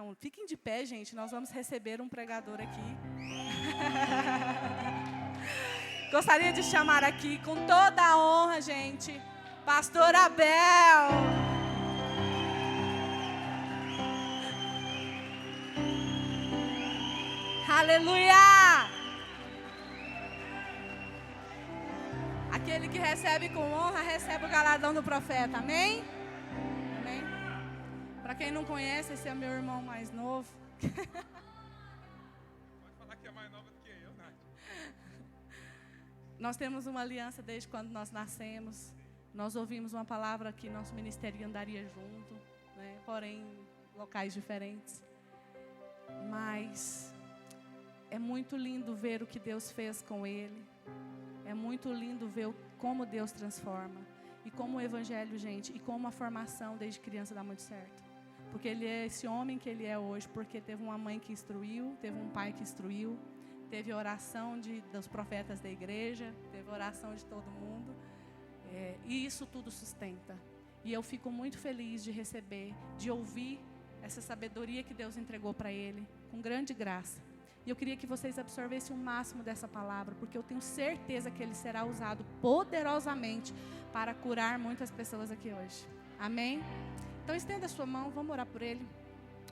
Então, fiquem de pé, gente, nós vamos receber um pregador aqui. Gostaria de chamar aqui, com toda a honra, gente, Pastor Abel. Aleluia! Aquele que recebe com honra, recebe o galardão do profeta, amém? Amém? Para quem não conhece, esse é meu irmão mais novo. Pode falar que é mais nova do que eu, Nath. Nós temos uma aliança desde quando nós nascemos. Nós ouvimos uma palavra que nosso ministério andaria junto, né? Porém, em locais diferentes. Mas é muito lindo ver o que Deus fez com ele. É muito lindo ver como Deus transforma. E como o evangelho, gente, e como a formação desde criança dá muito certo. Porque ele é esse homem que ele é hoje, porque teve uma mãe que instruiu, teve um pai que instruiu, teve a oração dos profetas da igreja, teve a oração de todo mundo. E isso tudo sustenta. E eu fico muito feliz de receber, de ouvir essa sabedoria que Deus entregou para ele, com grande graça. E eu queria que vocês absorvessem o máximo dessa palavra, porque eu tenho certeza que ele será usado poderosamente para curar muitas pessoas aqui hoje. Amém? Então estenda a sua mão, vamos orar por ele.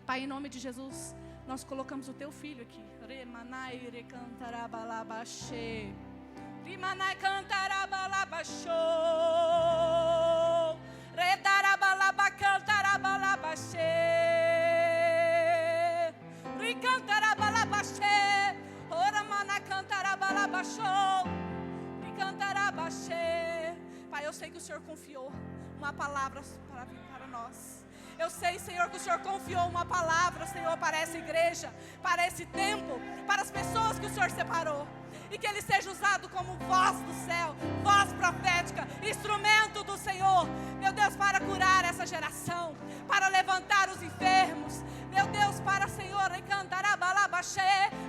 Pai, em nome de Jesus, nós colocamos o teu filho aqui. Remanai recantarabalabashe. Rimanai cantarabalabasho. Redarabalabacantarabalabashe. Ricantarabalabashe. Oramana cantarabalabasho. Ricantarabashe. Pai, eu sei que o Senhor confiou uma palavra para vir para nós. Eu sei, Senhor, que o Senhor confiou uma palavra, Senhor, para essa igreja, para esse tempo, para as pessoas que o Senhor separou. E que ele seja usado como voz do céu, voz profética, instrumento do Senhor, meu Deus, para curar essa geração, para levantar os enfermos, meu Deus, para, Senhor,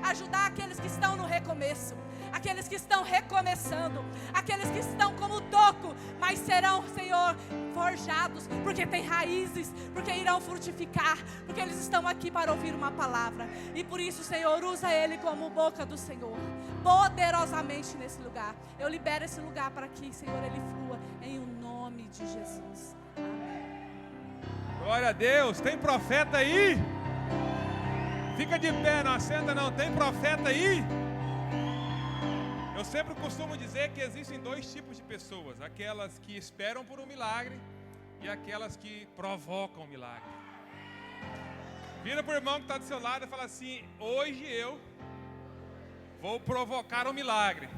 ajudar aqueles que estão no recomeço, aqueles que estão recomeçando, aqueles que estão como toco, mas serão, Senhor, forjados, porque têm raízes, porque irão frutificar, porque eles estão aqui para ouvir uma palavra. E por isso, Senhor, usa ele como boca do Senhor, poderosamente nesse lugar. Eu libero esse lugar para que, Senhor, ele flua em o nome de Jesus. Amém. Glória a Deus. Tem profeta aí? Fica de pé, não assenta não. Tem profeta aí? Eu sempre costumo dizer que existem dois tipos de pessoas: aquelas que esperam por um milagre e aquelas que provocam o milagre. Vira para o irmão que está do seu lado e fala assim: hoje eu vou provocar um milagre.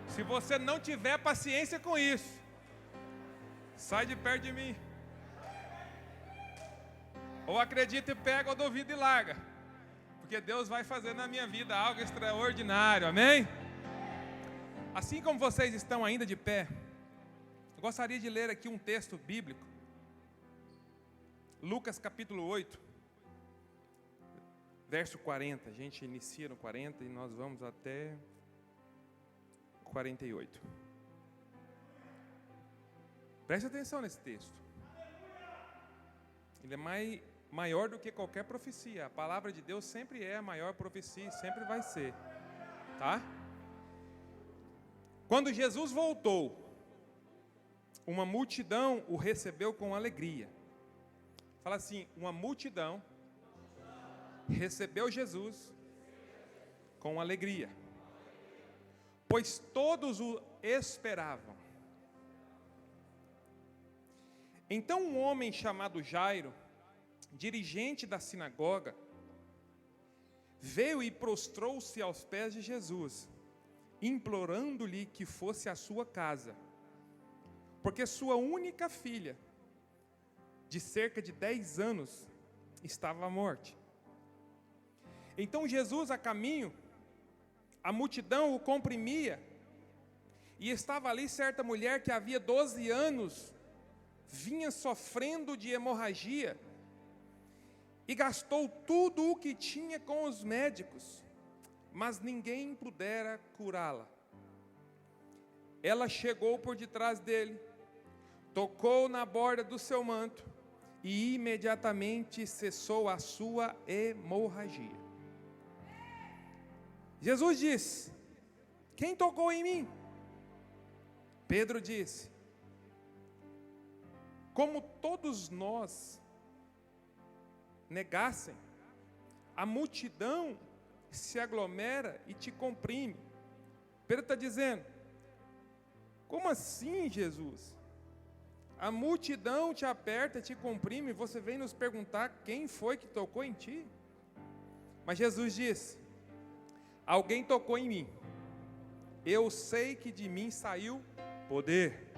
Se você não tiver paciência com isso, sai de perto de mim. Ou acredita e pega, ou duvida e larga, porque Deus vai fazer na minha vida algo extraordinário, amém? Assim como vocês estão ainda de pé, eu gostaria de ler aqui um texto bíblico. Lucas capítulo 8, verso 40. A gente inicia no 40 e nós vamos até 48. Preste atenção nesse texto. Ele é maior do que qualquer profecia. A palavra de Deus sempre é a maior profecia e sempre vai ser. Tá? Quando Jesus voltou, uma multidão o recebeu com alegria. Fala assim: uma multidão recebeu Jesus com alegria, pois todos o esperavam. Então um homem chamado Jairo, dirigente da sinagoga, veio e prostrou-se aos pés de Jesus, implorando-lhe que fosse à sua casa, porque sua única filha, de cerca de 10 anos, estava à morte. Então Jesus, a caminho, a multidão o comprimia, e estava ali certa mulher que havia 12 anos vinha sofrendo de hemorragia, e gastou tudo o que tinha com os médicos, mas ninguém pudera curá-la. Ela chegou por detrás dele, tocou na borda do seu manto, e imediatamente cessou a sua hemorragia. Jesus disse: quem tocou em mim? Pedro disse: como todos nós negassem, a multidão se aglomera e te comprime. Pedro está dizendo: como assim, Jesus? A multidão te aperta, te comprime, e você vem nos perguntar quem foi que tocou em ti? Mas Jesus disse: alguém tocou em mim. Eu sei que de mim saiu poder.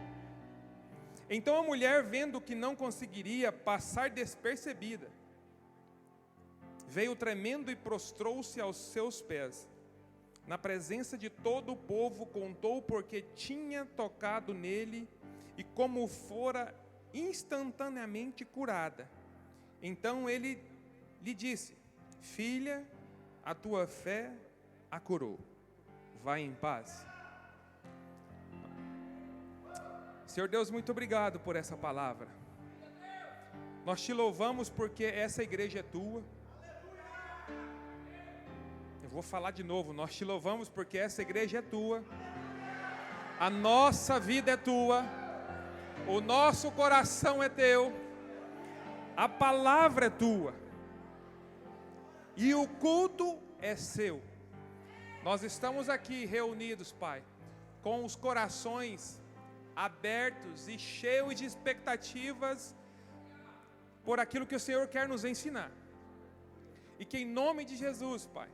Então a mulher, vendo que não conseguiria passar despercebida, veio tremendo e prostrou-se aos seus pés. Na presença de todo o povo, contou porque tinha tocado nele e como fora instantaneamente curada. Então ele lhe disse: filha, a tua fé a curou. Vai em paz. Senhor Deus, muito obrigado por essa palavra. Nós te louvamos porque essa igreja é tua. Eu vou falar de novo. Nós te louvamos porque essa igreja é tua. A nossa vida é tua. O nosso coração é teu. A palavra é tua. E o culto é seu. Nós estamos aqui reunidos, Pai, com os corações abertos e cheios de expectativas por aquilo que o Senhor quer nos ensinar. E que em nome de Jesus, Pai,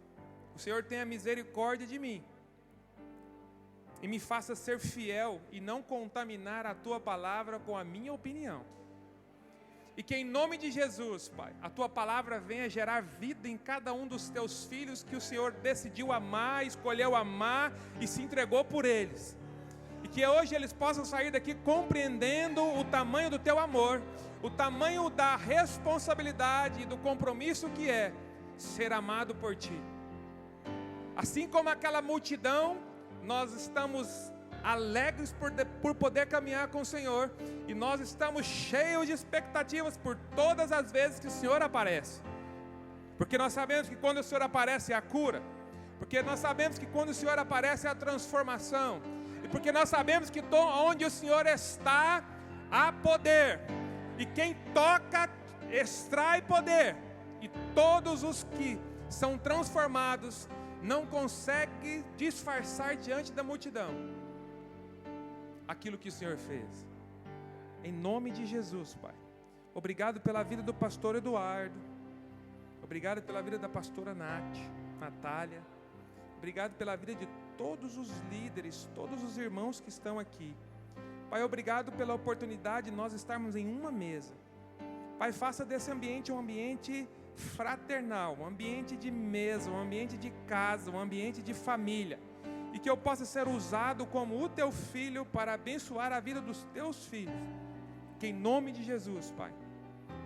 o Senhor tenha misericórdia de mim e me faça ser fiel e não contaminar a Tua palavra com a minha opinião. E que em nome de Jesus, Pai, a Tua palavra venha gerar vida em cada um dos Teus filhos que o Senhor decidiu amar, escolheu amar e se entregou por eles. E que hoje eles possam sair daqui compreendendo o tamanho do Teu amor, o tamanho da responsabilidade e do compromisso que é ser amado por Ti. Assim como aquela multidão, nós estamos alegres por poder caminhar com o Senhor, e nós estamos cheios de expectativas por todas as vezes que o Senhor aparece, porque nós sabemos que quando o Senhor aparece é a cura, porque nós sabemos que quando o Senhor aparece é a transformação, e porque nós sabemos que onde o Senhor está, há poder, e quem toca extrai poder, e todos os que são transformados não conseguem disfarçar diante da multidão aquilo que o Senhor fez. Em nome de Jesus, Pai. Obrigado pela vida do pastor Eduardo. Obrigado pela vida da pastora Natália. Obrigado pela vida de todos os líderes, todos os irmãos que estão aqui. Pai, obrigado pela oportunidade de nós estarmos em uma mesa. Pai, faça desse ambiente um ambiente fraternal, um ambiente de mesa, um ambiente de casa, um ambiente de família. E que eu possa ser usado como o Teu Filho para abençoar a vida dos Teus filhos. Que em nome de Jesus, Pai,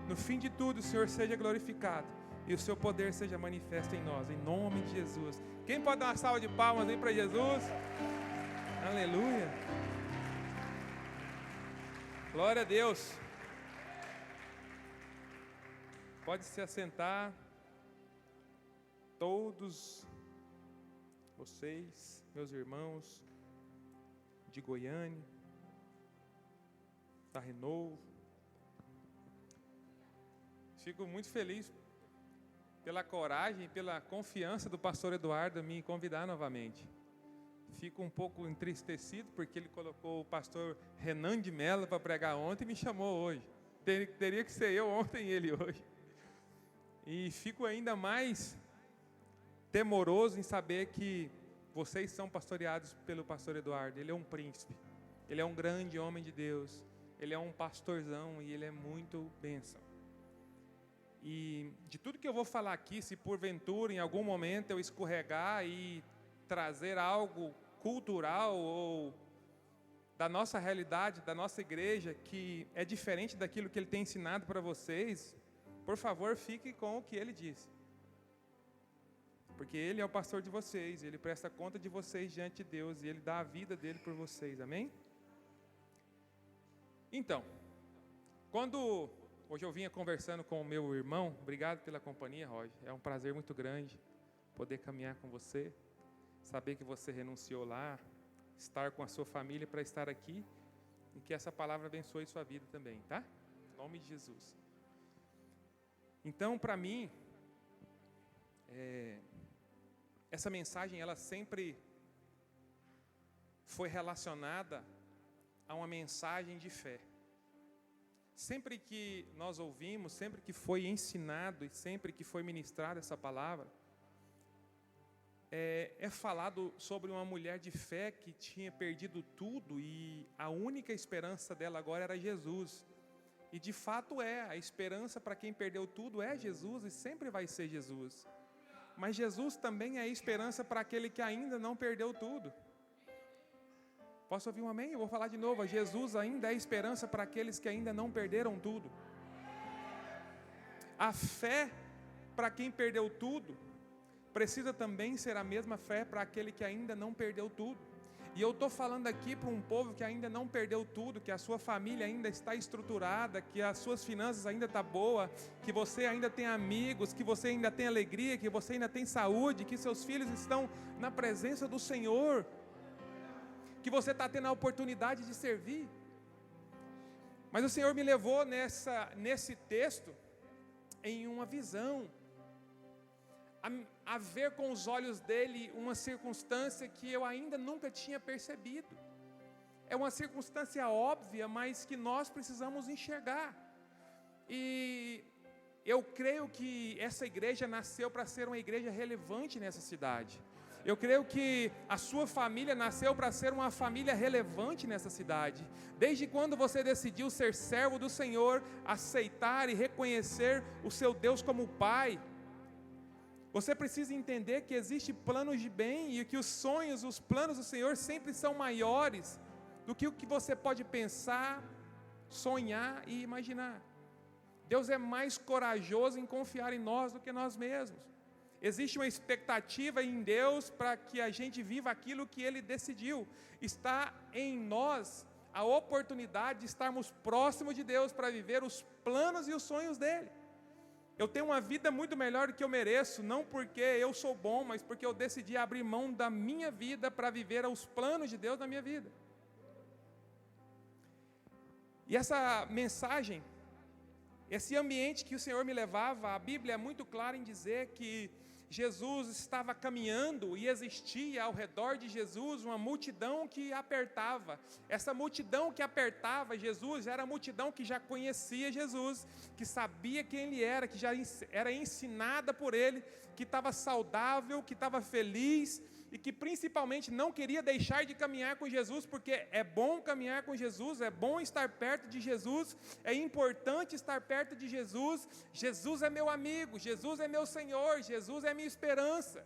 no fim de tudo o Senhor seja glorificado e o Seu poder seja manifesto em nós, em nome de Jesus. Quem pode dar uma salva de palmas aí para Jesus? Aleluia. Glória a Deus. Pode se assentar. Todos vocês, meus irmãos de Goiânia, da Renovo. Fico muito feliz pela coragem e pela confiança do pastor Eduardo em me convidar novamente. Fico um pouco entristecido porque ele colocou o pastor Renan de Mello para pregar ontem e me chamou hoje. Teria que ser eu ontem e ele hoje. E fico ainda mais temoroso em saber que vocês são pastoreados pelo pastor Eduardo. Ele é um príncipe, ele é um grande homem de Deus, ele é um pastorzão e ele é muito bênção. E de tudo que eu vou falar aqui, se porventura em algum momento eu escorregar e trazer algo cultural ou da nossa realidade, da nossa igreja, que é diferente daquilo que ele tem ensinado para vocês, por favor, fique com o que ele disse. Porque ele é o pastor de vocês, ele presta conta de vocês diante de Deus e ele dá a vida dele por vocês, amém? Então, quando Hoje eu vinha conversando com o meu irmão. Obrigado pela companhia, Roger. É um prazer muito grande poder caminhar com você, saber que você renunciou lá, estar com a sua família para estar aqui, e que essa palavra abençoe sua vida também, tá? Em nome de Jesus. Então, para mim, essa mensagem, ela sempre foi relacionada a uma mensagem de fé. Sempre que nós ouvimos, sempre que foi ensinado e sempre que foi ministrada essa palavra, é falado sobre uma mulher de fé que tinha perdido tudo e a única esperança dela agora era Jesus. E de fato a esperança para quem perdeu tudo é Jesus e sempre vai ser Jesus. Mas Jesus também é a esperança para aquele que ainda não perdeu tudo. Posso ouvir um amém? Eu vou falar de novo. Jesus ainda é a esperança para aqueles que ainda não perderam tudo. A fé para quem perdeu tudo precisa também ser a mesma fé para aquele que ainda não perdeu tudo. E eu estou falando aqui para um povo que ainda não perdeu tudo, que a sua família ainda está estruturada, que as suas finanças ainda estão boas, que você ainda tem amigos, que você ainda tem alegria, que você ainda tem saúde, que seus filhos estão na presença do Senhor, que você está tendo a oportunidade de servir. Mas o Senhor me levou nesse texto em uma visão, a ver com os olhos dele uma circunstância que eu ainda nunca tinha percebido. É uma circunstância óbvia, mas que nós precisamos enxergar. E eu creio que essa igreja nasceu para ser uma igreja relevante nessa cidade. Eu creio que a sua família nasceu para ser uma família relevante nessa cidade. Desde quando você decidiu ser servo do Senhor, aceitar e reconhecer o seu Deus como Pai, você precisa entender que existem planos de bem e que os sonhos, os planos do Senhor sempre são maiores do que o que você pode pensar, sonhar e imaginar. Deus é mais corajoso em confiar em nós do que nós mesmos. Existe uma expectativa em Deus para que a gente viva aquilo que Ele decidiu. Está em nós a oportunidade de estarmos próximos de Deus para viver os planos e os sonhos dEle. Eu tenho uma vida muito melhor do que eu mereço, não porque eu sou bom, mas porque eu decidi abrir mão da minha vida para viver os planos de Deus na minha vida. E essa mensagem, esse ambiente que o Senhor me levava, a Bíblia é muito clara em dizer que Jesus estava caminhando e existia ao redor de Jesus uma multidão que apertava. Essa multidão que apertava Jesus era a multidão que já conhecia Jesus, que sabia quem Ele era, que já era ensinada por Ele, que estava saudável, que estava feliz e que principalmente não queria deixar de caminhar com Jesus, porque é bom caminhar com Jesus, é bom estar perto de Jesus, é importante estar perto de Jesus. Jesus é meu amigo, Jesus é meu Senhor, Jesus é minha esperança.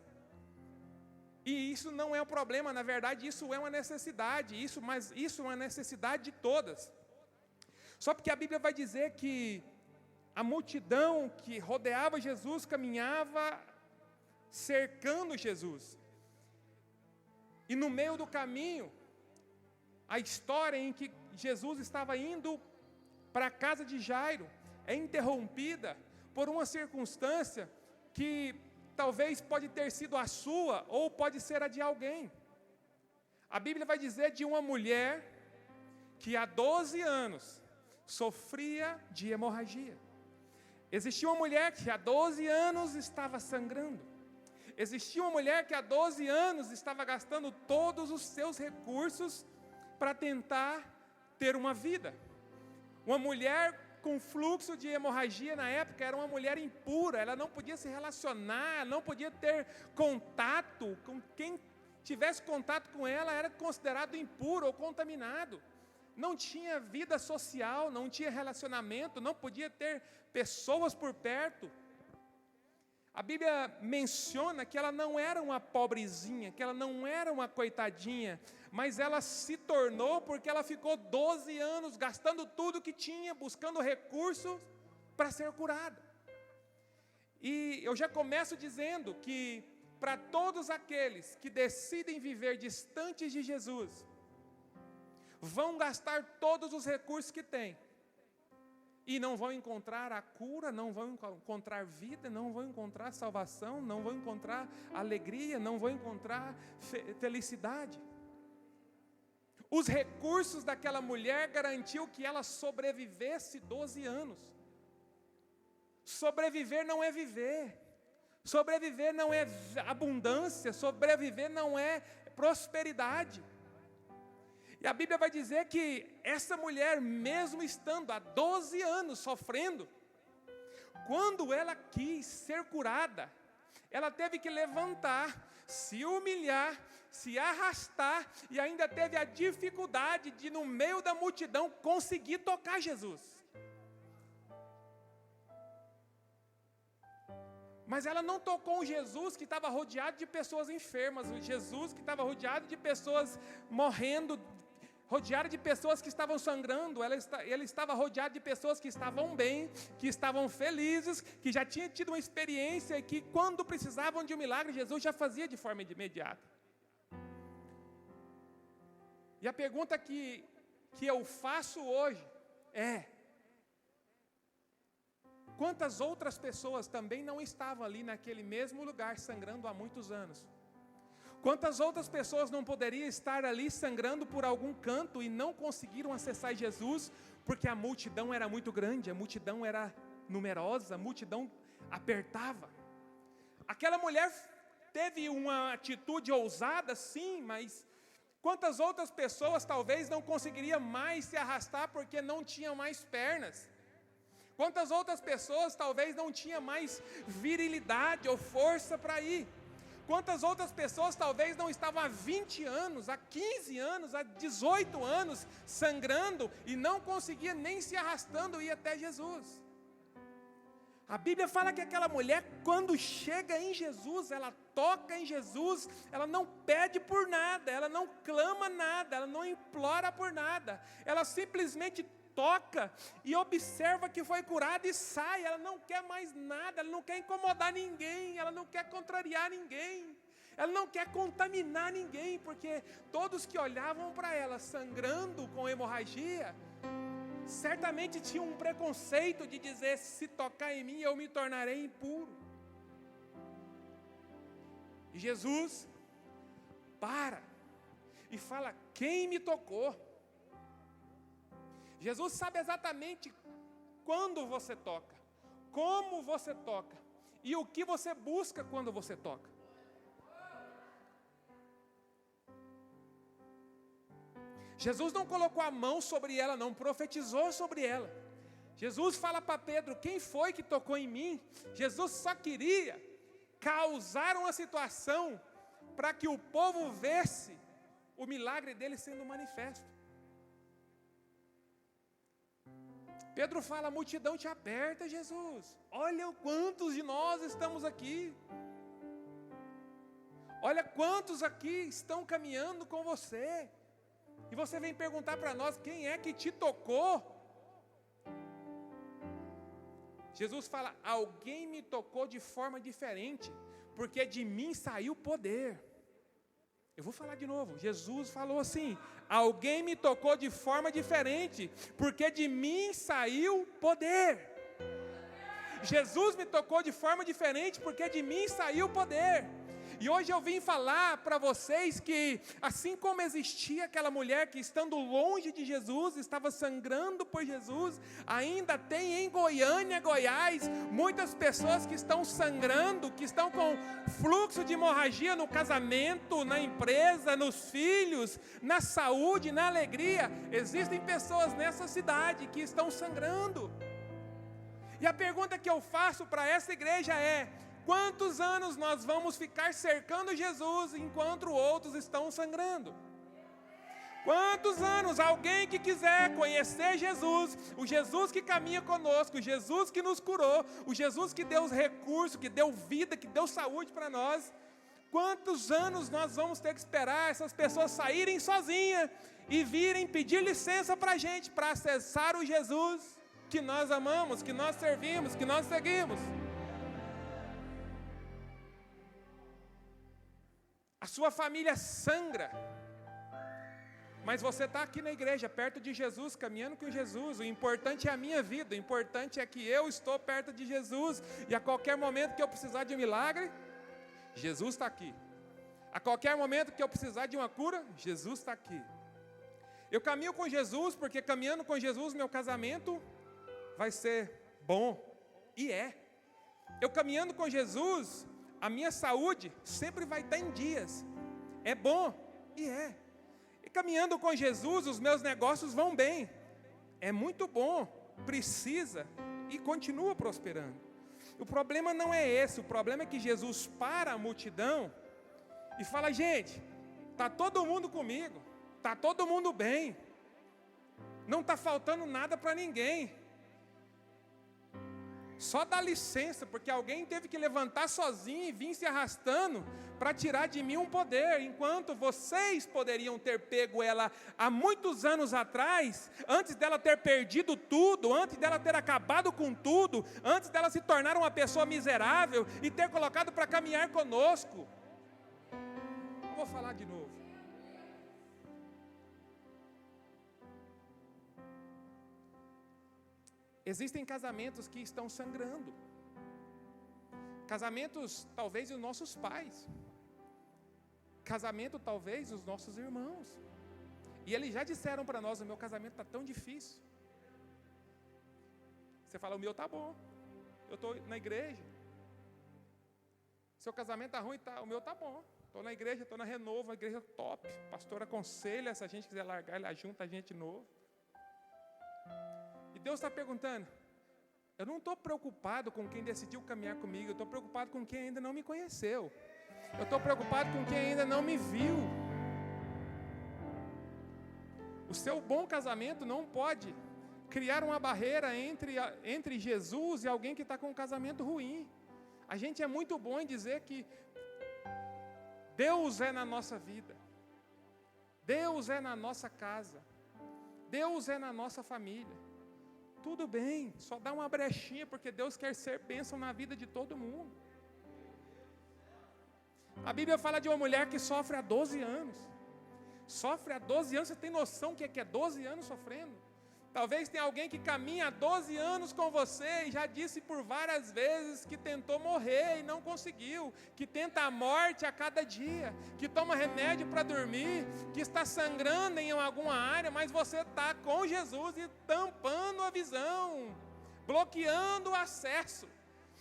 E isso não é um problema, na verdade isso é uma necessidade, mas isso é uma necessidade de todas. Só porque a Bíblia vai dizer que a multidão que rodeava Jesus caminhava cercando Jesus. E no meio do caminho, a história em que Jesus estava indo para a casa de Jairo é interrompida por uma circunstância que talvez pode ter sido a sua ou pode ser a de alguém. A Bíblia vai dizer de uma mulher que há 12 anos sofria de hemorragia. Existia uma mulher que há 12 anos estava sangrando. Existia uma mulher que há 12 anos estava gastando todos os seus recursos para tentar ter uma vida. Uma mulher com fluxo de hemorragia na época era uma mulher impura, ela não podia se relacionar, não podia ter contato com quem tivesse contato com ela, era considerado impuro ou contaminado. Não tinha vida social, não tinha relacionamento, não podia ter pessoas por perto. A Bíblia menciona que ela não era uma pobrezinha, que ela não era uma coitadinha, mas ela se tornou porque ela ficou 12 anos gastando tudo que tinha, buscando recursos para ser curada. E eu já começo dizendo que para todos aqueles que decidem viver distantes de Jesus, vão gastar todos os recursos que têm e não vão encontrar a cura, não vão encontrar vida, não vão encontrar salvação, não vão encontrar alegria, não vão encontrar felicidade. Os recursos daquela mulher garantiu que ela sobrevivesse 12 anos. Sobreviver não é viver. Sobreviver não é abundância, sobreviver não é prosperidade. E a Bíblia vai dizer que essa mulher, mesmo estando há 12 anos sofrendo, quando ela quis ser curada, ela teve que levantar, se humilhar, se arrastar, e ainda teve a dificuldade de, no meio da multidão, conseguir tocar Jesus. Mas ela não tocou um Jesus que estava rodeado de pessoas enfermas, um Jesus que estava rodeado de pessoas morrendo, rodeado de pessoas que estavam sangrando. Ela estava rodeada de pessoas que estavam bem, que estavam felizes, que já tinham tido uma experiência e que quando precisavam de um milagre, Jesus já fazia de forma imediata. E a pergunta que eu faço hoje é: quantas outras pessoas também não estavam ali naquele mesmo lugar sangrando há muitos anos? Quantas outras pessoas não poderiam estar ali sangrando por algum canto e não conseguiram acessar Jesus, porque a multidão era muito grande, a multidão era numerosa, a multidão apertava. Aquela mulher teve uma atitude ousada, sim, mas quantas outras pessoas talvez não conseguiriam mais se arrastar porque não tinham mais pernas? Quantas outras pessoas talvez não tinham mais virilidade ou força para ir? Quantas outras pessoas talvez não estavam há 20 anos, há 15 anos, há 18 anos sangrando e não conseguiam nem se arrastando ir até Jesus? A Bíblia fala que aquela mulher, quando chega em Jesus, ela toca em Jesus, ela não pede por nada, ela não clama nada, ela não implora por nada, ela simplesmente toca e observa que foi curada e sai. Ela não quer mais nada, ela não quer incomodar ninguém, ela não quer contrariar ninguém, ela não quer contaminar ninguém, porque todos que olhavam para ela sangrando com hemorragia, certamente tinham um preconceito de dizer: se tocar em mim eu me tornarei impuro. E Jesus para e fala: quem me tocou? Jesus sabe exatamente quando você toca, como você toca e o que você busca quando você toca. Jesus não colocou a mão sobre ela, não profetizou sobre ela. Jesus fala para Pedro: quem foi que tocou em mim? Jesus só queria causar uma situação para que o povo visse o milagre dele sendo manifesto. Pedro fala: a multidão te aperta, Jesus. Olha quantos de nós estamos aqui. Olha quantos aqui estão caminhando com você. E você vem perguntar para nós: quem é que te tocou? Jesus fala: alguém me tocou de forma diferente, porque de mim saiu poder. Eu vou falar de novo. Jesus falou assim: alguém me tocou de forma diferente, porque de mim saiu poder. Jesus me tocou de forma diferente, porque de mim saiu poder. E hoje eu vim falar para vocês que, assim como existia aquela mulher que, estando longe de Jesus, estava sangrando por Jesus, ainda tem em Goiânia, Goiás, muitas pessoas que estão sangrando, que estão com fluxo de hemorragia no casamento, na empresa, nos filhos, na saúde, na alegria. Existem pessoas nessa cidade que estão sangrando. E a pergunta que eu faço para essa igreja é: quantos anos nós vamos ficar cercando Jesus enquanto outros estão sangrando? Quantos anos? Alguém que quiser conhecer Jesus, o Jesus que caminha conosco, o Jesus que nos curou, o Jesus que deu os recursos, que deu vida, que deu saúde para nós, quantos anos nós vamos ter que esperar essas pessoas saírem sozinhas e virem pedir licença para a gente, para acessar o Jesus que nós amamos, que nós servimos, que nós seguimos? A sua família sangra, Mas você está aqui na igreja, perto de Jesus, caminhando com Jesus. O importante é a minha vida, o importante é que eu estou perto de Jesus. E a qualquer momento que eu precisar de um milagre, Jesus está aqui. A qualquer momento que eu precisar de uma cura, Jesus está aqui. Eu caminho com Jesus, porque caminhando com Jesus, meu casamento vai ser bom. E é. Eu caminhando com Jesus, a minha saúde sempre vai estar em dias. É bom. E é. E caminhando com Jesus, os meus negócios vão bem. É muito bom. Precisa. E continua prosperando. O problema não é esse. O problema é que Jesus para a multidão e fala, gente, está todo mundo comigo. Está todo mundo bem. Não está faltando nada para ninguém. Só dá licença, porque alguém teve que levantar sozinho e vir se arrastando para tirar de mim um poder, enquanto vocês poderiam ter pego ela há muitos anos atrás, antes dela ter perdido tudo, antes dela ter acabado com tudo, antes dela se tornar uma pessoa miserável e ter colocado para caminhar conosco. Eu vou falar de novo. Existem casamentos que estão sangrando. Casamentos, talvez, dos nossos pais. Casamento, talvez, dos nossos irmãos. E eles já disseram para nós, o meu casamento está tão difícil. Você fala, o meu está bom. Eu estou na igreja. Seu casamento está ruim, tá, o meu está bom. Estou na igreja, estou na Renovo, a igreja top. O pastor aconselha, se a gente quiser largar, ele ajunta a gente de novo. E Deus está perguntando, eu não estou preocupado com quem decidiu caminhar comigo, eu estou preocupado com quem ainda não me conheceu. Eu estou preocupado com quem ainda não me viu. O seu bom casamento não pode criar uma barreira entre Jesus e alguém que está com um casamento ruim. A gente é muito bom em dizer que Deus é na nossa vida. Deus é na nossa casa. Deus é na nossa família. Tudo bem, só dá uma brechinha, porque Deus quer ser bênção na vida de todo mundo. A Bíblia fala de uma mulher que sofre há 12 anos. Sofre há 12 anos, você tem noção que é 12 anos sofrendo? Talvez tenha alguém que caminha há 12 anos com você e já disse por várias vezes que tentou morrer e não conseguiu, que tenta a morte a cada dia, que toma remédio para dormir, que está sangrando em alguma área, mas você está com Jesus e tampando a visão, bloqueando o acesso.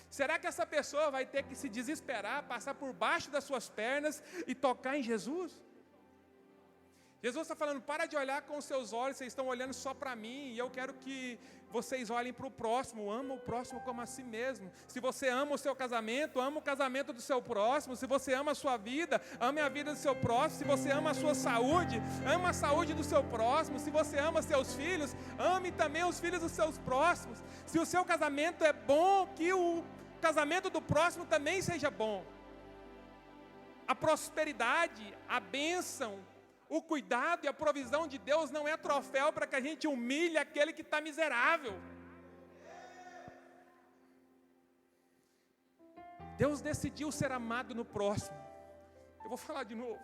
Será que essa pessoa vai ter que se desesperar, passar por baixo das suas pernas e tocar em Jesus? Jesus está falando, para de olhar com os seus olhos, vocês estão olhando só para mim, e eu quero que vocês olhem para o próximo, ama o próximo como a si mesmo. Se você ama o seu casamento, ama o casamento do seu próximo. Se você ama a sua vida, ame a vida do seu próximo. Se você ama a sua saúde, ama a saúde do seu próximo. Se você ama seus filhos, ame também os filhos dos seus próximos. Se o seu casamento é bom, que o casamento do próximo também seja bom. A prosperidade, a bênção, o cuidado e a provisão de Deus não é troféu para que a gente humilhe aquele que está miserável. Deus decidiu ser amado no próximo. Eu vou falar de novo.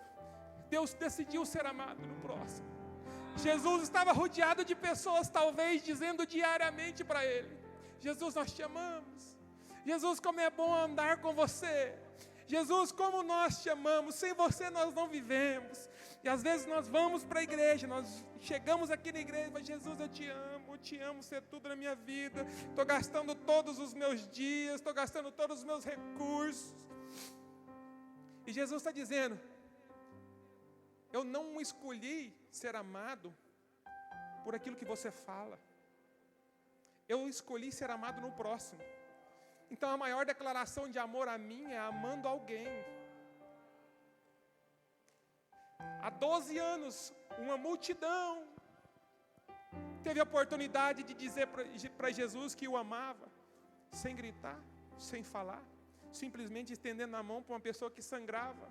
Deus decidiu ser amado no próximo. Jesus estava rodeado de pessoas, talvez, dizendo diariamente para Ele, Jesus, nós te amamos. Jesus, como é bom andar com você. Jesus, como nós te amamos, sem você nós não vivemos. E às vezes nós vamos para a igreja, nós chegamos aqui na igreja, mas Jesus, eu te amo, você é tudo na minha vida. Estou gastando todos os meus dias, estou gastando todos os meus recursos. E Jesus está dizendo, eu não escolhi ser amado por aquilo que você fala. Eu escolhi ser amado no próximo. Então a maior declaração de amor a mim é amando alguém. Há 12 anos, uma multidão teve a oportunidade de dizer para Jesus que o amava, sem gritar, sem falar, simplesmente estendendo a mão para uma pessoa que sangrava.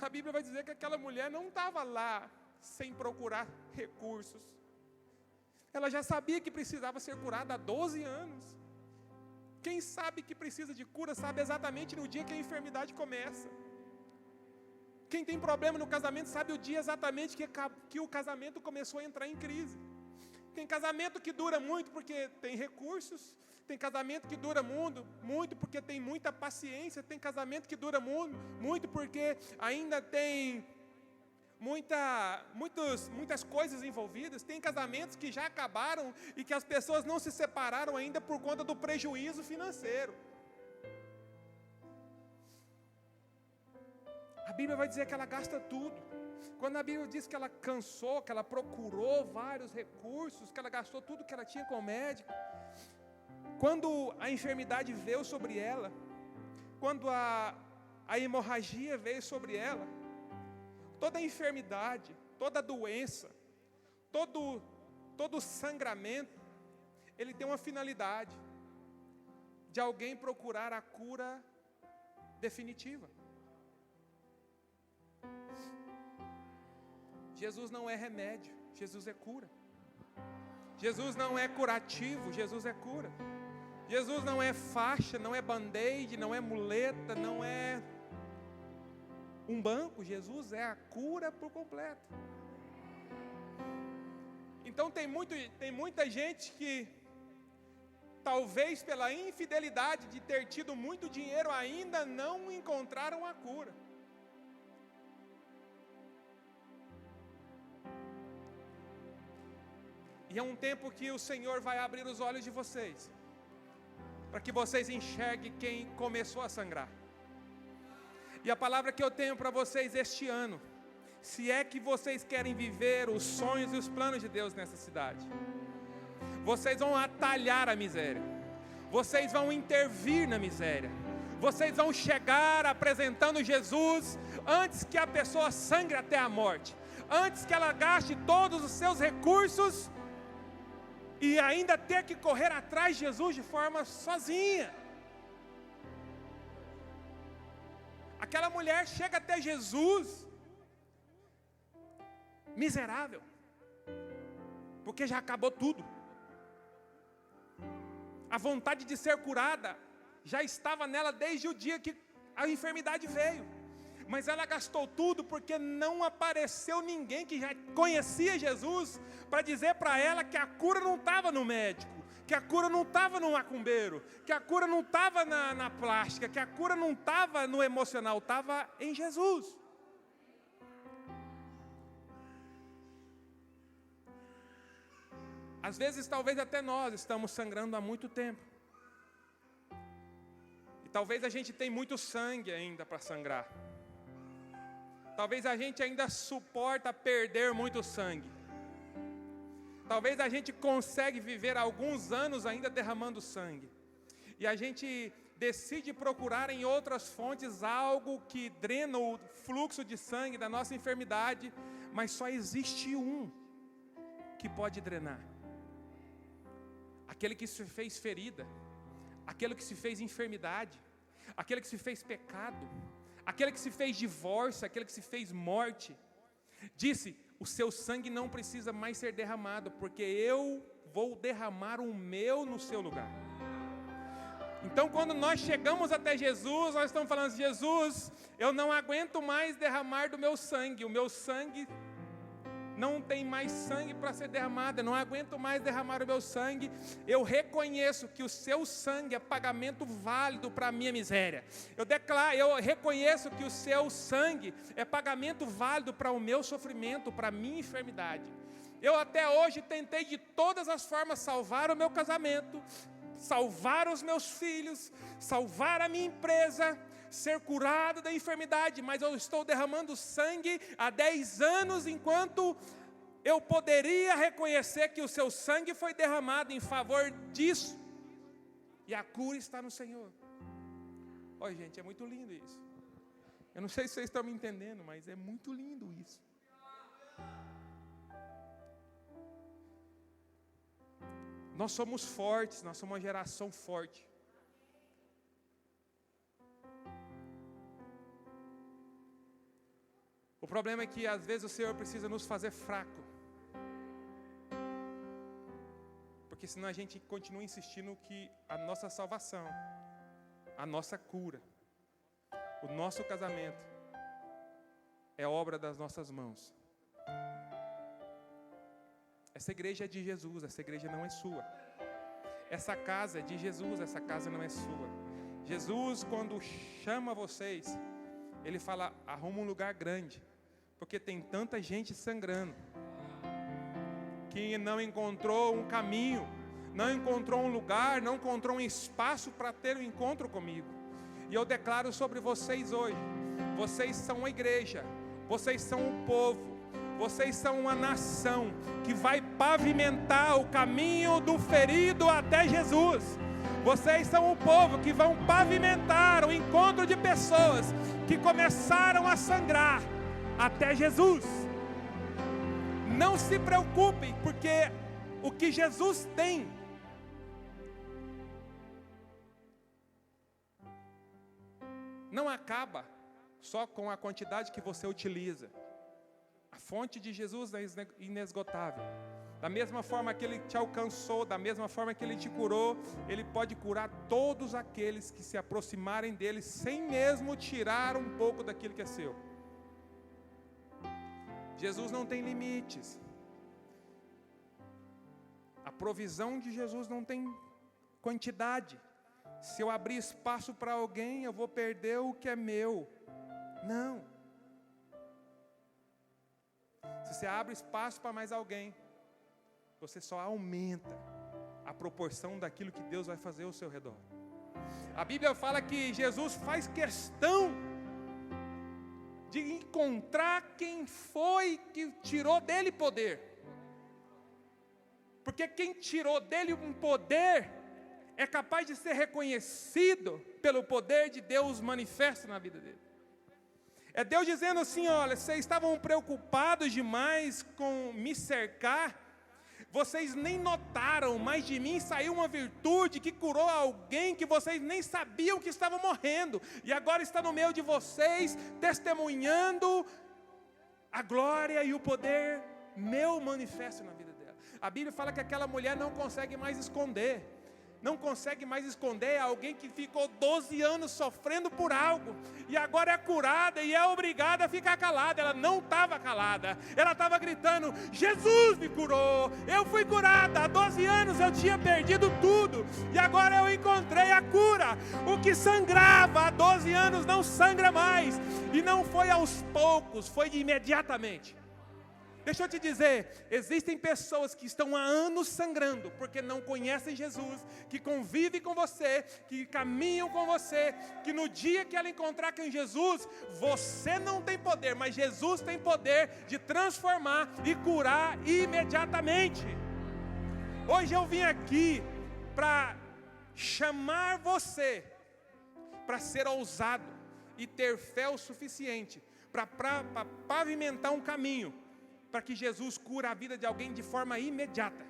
A Bíblia vai dizer que aquela mulher não estava lá sem procurar recursos. Ela já sabia que precisava ser curada há 12 anos. Quem sabe que precisa de cura sabe exatamente no dia que a enfermidade começa. Quem tem problema no casamento sabe o dia exatamente que o casamento começou a entrar em crise. Tem casamento que dura muito porque tem recursos. Tem casamento que dura muito porque tem muita paciência. Tem casamento que dura muito porque ainda tem muitas coisas envolvidas. Tem casamentos que já acabaram e que as pessoas não se separaram ainda por conta do prejuízo financeiro. A Bíblia vai dizer que ela gasta tudo. Quando a Bíblia diz que ela cansou, que ela procurou vários recursos, que ela gastou tudo que ela tinha com o médico, quando a enfermidade veio sobre ela, quando a hemorragia veio sobre ela, toda a enfermidade, toda a doença, todo sangramento, ele tem uma finalidade de alguém procurar a cura definitiva. Jesus não é remédio, Jesus é cura. Jesus não é curativo, Jesus é cura. Jesus não é faixa, não é band-aid, não é muleta, não é um banco. Jesus é a cura por completo. Então tem muita gente que, talvez pela infidelidade de ter tido muito dinheiro, ainda não encontraram a cura. E é um tempo que o Senhor vai abrir os olhos de vocês, para que vocês enxerguem quem começou a sangrar. E a palavra que eu tenho para vocês este ano, se é que vocês querem viver os sonhos e os planos de Deus nessa cidade, vocês vão atalhar a miséria, vocês vão intervir na miséria, vocês vão chegar apresentando Jesus antes que a pessoa sangre até a morte, antes que ela gaste todos os seus recursos e ainda ter que correr atrás de Jesus de forma sozinha. Aquela mulher chega até Jesus miserável, porque já acabou tudo. A vontade de ser curada já estava nela desde o dia que a enfermidade veio. Mas ela gastou tudo porque não apareceu ninguém que já conhecia Jesus para dizer para ela que a cura não estava no médico, que a cura não estava no macumbeiro, que a cura não estava na plástica, que a cura não estava no emocional, estava em Jesus. Às vezes, talvez até nós estamos sangrando há muito tempo. E talvez a gente tenha muito sangue ainda para sangrar. Talvez a gente ainda suporta perder muito sangue. Talvez a gente consegue viver alguns anos ainda derramando sangue. E a gente decide procurar em outras fontes algo que drena o fluxo de sangue da nossa enfermidade, mas só existe um que pode drenar. Aquele que se fez ferida, aquele que se fez enfermidade, aquele que se fez pecado, aquele que se fez divórcio, aquele que se fez morte, disse: o seu sangue não precisa mais ser derramado, porque eu vou derramar o meu no seu lugar. Então, quando nós chegamos até Jesus, nós estamos falando: Jesus, eu não aguento mais derramar do meu sangue, o meu sangue não tem mais sangue para ser derramado, eu não aguento mais derramar o meu sangue. Eu reconheço que o seu sangue é pagamento válido para a minha miséria. Eu reconheço que o seu sangue é pagamento válido para o meu sofrimento, para a minha enfermidade. Eu até hoje tentei de todas as formas salvar o meu casamento, salvar os meus filhos, salvar a minha empresa, ser curado da enfermidade, mas eu estou derramando sangue há 10 anos, enquanto eu poderia reconhecer que o seu sangue foi derramado em favor disso, e a cura está no Senhor. Olha, gente, é muito lindo isso. Eu não sei se vocês estão me entendendo, mas é muito lindo isso. Nós somos fortes, nós somos uma geração forte. O problema é que às vezes o Senhor precisa nos fazer fraco, porque senão a gente continua insistindo que a nossa salvação, a nossa cura, o nosso casamento é obra das nossas mãos. Essa igreja é de Jesus, essa igreja não é sua. Essa casa é de Jesus, essa casa não é sua. Jesus, quando chama vocês, Ele fala, arruma um lugar grande, porque tem tanta gente sangrando, que não encontrou um caminho, não encontrou um lugar, não encontrou um espaço para ter um encontro comigo. E eu declaro sobre vocês hoje, vocês são uma igreja, vocês são um povo, vocês são uma nação que vai pavimentar o caminho do ferido até Jesus. Vocês são um povo que vão pavimentar o encontro de pessoas que começaram a sangrar até Jesus. Não se preocupem, porque o que Jesus tem não acaba só com a quantidade que você utiliza. A fonte de Jesus é inesgotável. Da mesma forma que Ele te alcançou, da mesma forma que Ele te curou, Ele pode curar todos aqueles que se aproximarem dEle, sem mesmo tirar um pouco daquilo que é seu. Jesus não tem limites. A provisão de Jesus não tem quantidade. Se eu abrir espaço para alguém, eu vou perder o que é meu. Não. Se você abre espaço para mais alguém, você só aumenta a proporção daquilo que Deus vai fazer ao seu redor. A Bíblia fala que Jesus faz questão de encontrar quem foi que tirou dele poder. Porque quem tirou dele um poder é capaz de ser reconhecido pelo poder de Deus manifesto na vida dele. É Deus dizendo assim, olha, vocês estavam preocupados demais com me cercar, vocês nem notaram, mas de mim saiu uma virtude que curou alguém que vocês nem sabiam que estava morrendo, e agora está no meio de vocês, testemunhando a glória e o poder meu manifesto na vida dela. A Bíblia fala que aquela mulher não consegue mais esconder. Não consegue mais esconder alguém que ficou 12 anos sofrendo por algo, e agora é curada e é obrigada a ficar calada. Ela não estava calada, ela estava gritando, Jesus me curou, eu fui curada, há 12 anos eu tinha perdido tudo, e agora eu encontrei a cura. O que sangrava há 12 anos não sangra mais, e não foi aos poucos, foi imediatamente. Deixa eu te dizer, existem pessoas que estão há anos sangrando, porque não conhecem Jesus, que convivem com você, que caminham com você, que no dia que ela encontrar com Jesus, você não tem poder, mas Jesus tem poder de transformar e curar imediatamente. Hoje eu vim aqui para chamar você, para ser ousado e ter fé o suficiente, para pavimentar um caminho, para que Jesus cura a vida de alguém de forma imediata.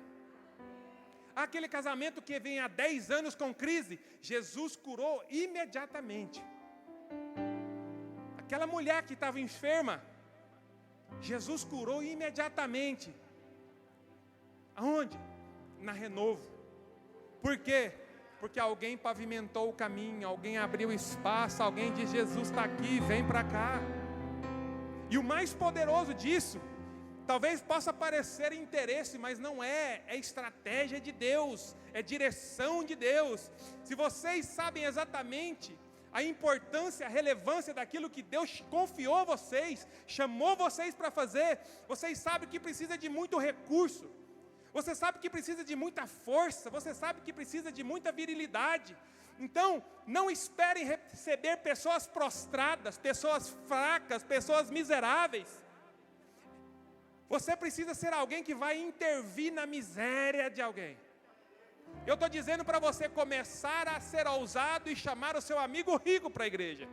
Aquele casamento que vem há 10 anos com crise, Jesus curou imediatamente. Aquela mulher que estava enferma, Jesus curou imediatamente. Aonde? Na Renovo. Por quê? Porque alguém pavimentou o caminho, alguém abriu espaço, alguém disse, Jesus está aqui, vem para cá. E o mais poderoso disso, talvez possa parecer interesse, mas não é. É estratégia de Deus, é direção de Deus. Se vocês sabem exatamente a importância, a relevância daquilo que Deus confiou a vocês, chamou vocês para fazer, vocês sabem que precisa de muito recurso, você sabe que precisa de muita força, você sabe que precisa de muita virilidade. Então, não esperem receber pessoas prostradas, pessoas fracas, pessoas miseráveis. Você precisa ser alguém que vai intervir na miséria de alguém. Eu estou dizendo para você começar a ser ousado e chamar o seu amigo rico para a igreja.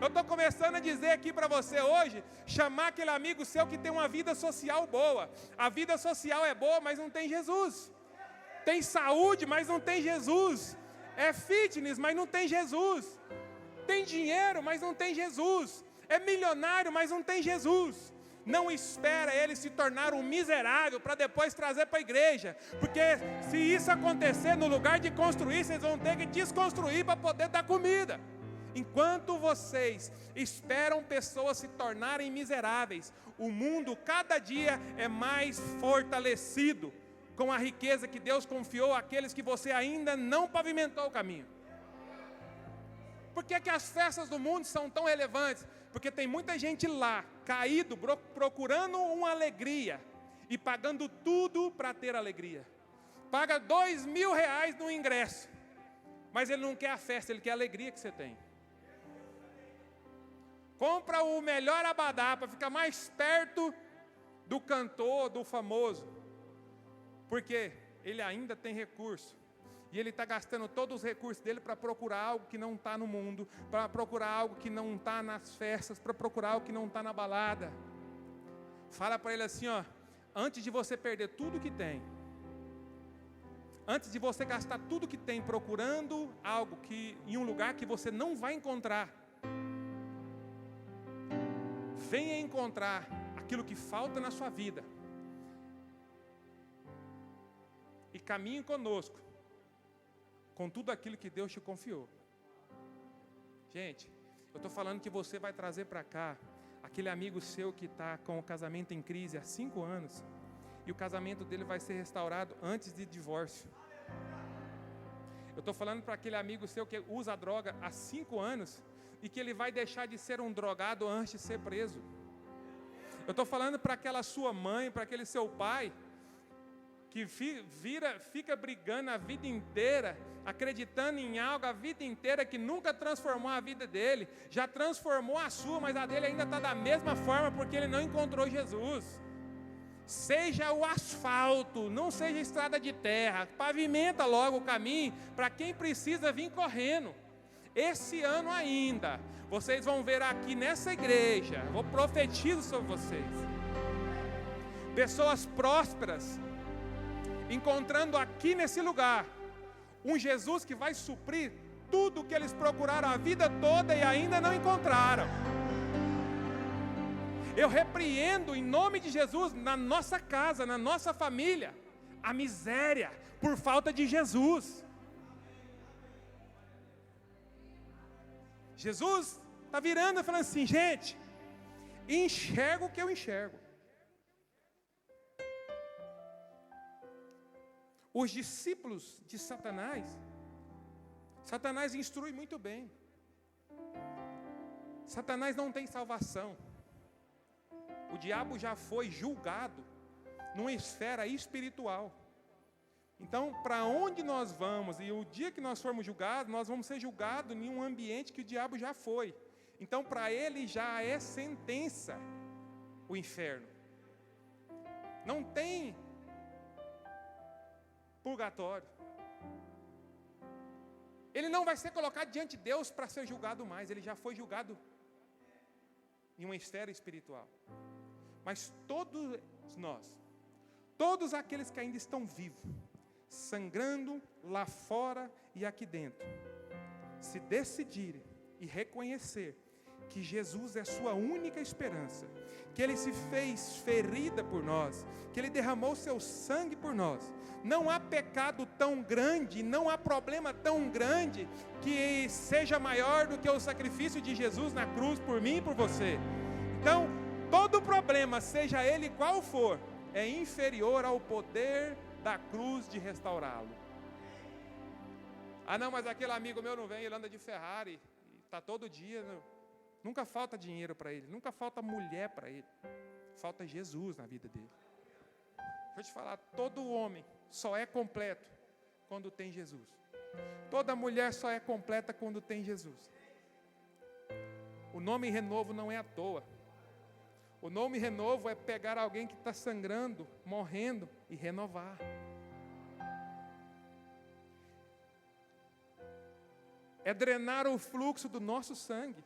Eu estou começando a dizer aqui para você hoje, chamar aquele amigo seu que tem uma vida social boa. A vida social é boa, mas não tem Jesus. Tem saúde, mas não tem Jesus. É fitness, mas não tem Jesus. Tem dinheiro, mas não tem Jesus. É milionário, mas não tem Jesus. Não espera ele se tornar um miserável para depois trazer para a igreja. Porque se isso acontecer, no lugar de construir, vocês vão ter que desconstruir para poder dar comida. enquanto vocês esperam pessoas se tornarem miseráveis, o mundo cada dia é mais fortalecido com a riqueza que Deus confiou àqueles que você ainda não pavimentou o caminho. Por que que as festas do mundo são tão relevantes? Porque tem muita gente lá, caído, procurando uma alegria e pagando tudo para ter alegria. Paga R$2.000 no ingresso, mas ele não quer a festa, ele quer a alegria que você tem. Compra o melhor abadá para ficar mais perto do cantor, do famoso, porque ele ainda tem recurso. E ele está gastando todos os recursos dele para procurar algo que não está no mundo, para procurar algo que não está nas festas, para procurar algo que não está na balada. Fala para ele assim, ó, antes de você perder tudo que tem, antes de você gastar tudo que tem procurando algo que, em um lugar que você não vai encontrar, venha encontrar aquilo que falta na sua vida e caminhe conosco com tudo aquilo que Deus te confiou. Gente, eu estou falando que você vai trazer para cá aquele amigo seu que está com o casamento em crise há 5 anos e o casamento dele vai ser restaurado antes de divórcio. Eu estou falando para aquele amigo seu que usa a droga há 5 anos e que ele vai deixar de ser um drogado antes de ser preso. Eu estou falando para aquela sua mãe, para aquele seu pai que fica brigando a vida inteira, acreditando em algo a vida inteira que nunca transformou a vida dele, já transformou a sua, mas a dele ainda está da mesma forma porque ele não encontrou Jesus. Seja o asfalto, não seja estrada de terra, pavimenta logo o caminho para quem precisa vir correndo. Esse ano ainda, vocês vão ver aqui nessa igreja, vou profetizo sobre vocês, pessoas prósperas, encontrando aqui nesse lugar um Jesus que vai suprir tudo o que eles procuraram a vida toda e ainda não encontraram. Eu repreendo em nome de Jesus na nossa casa, na nossa família, a miséria por falta de Jesus. Jesus está virando e falando assim, gente, enxergo o que eu enxergo. Os discípulos de Satanás instrui muito bem. Satanás não tem salvação. O diabo já foi julgado numa esfera espiritual. Então, para onde nós vamos, e o dia que nós formos julgados, nós vamos ser julgados em um ambiente que o diabo já foi. Então, para ele já é sentença o inferno. Não tem purgatório. Ele não vai ser colocado diante de Deus para ser julgado mais. Ele já foi julgado em uma esfera espiritual. Mas todos nós, todos aqueles que ainda estão vivos, sangrando lá fora e aqui dentro, se decidirem e reconhecer que Jesus é sua única esperança, que Ele se fez ferida por nós, que Ele derramou seu sangue por nós, não há pecado tão grande, não há problema tão grande que seja maior do que o sacrifício de Jesus na cruz por mim e por você. Então, todo problema, seja ele qual for, é inferior ao poder da cruz de restaurá-lo. Ah não, mas aquele amigo meu não vem, ele anda de Ferrari, está todo dia, nunca falta dinheiro para ele, nunca falta mulher para ele, falta Jesus na vida dele. Deixa eu te falar, todo homem só é completo quando tem Jesus. Toda mulher só é completa quando tem Jesus. O nome renovo não é à toa. O nome renovo é pegar alguém que está sangrando, morrendo e renovar. É drenar o fluxo do nosso sangue,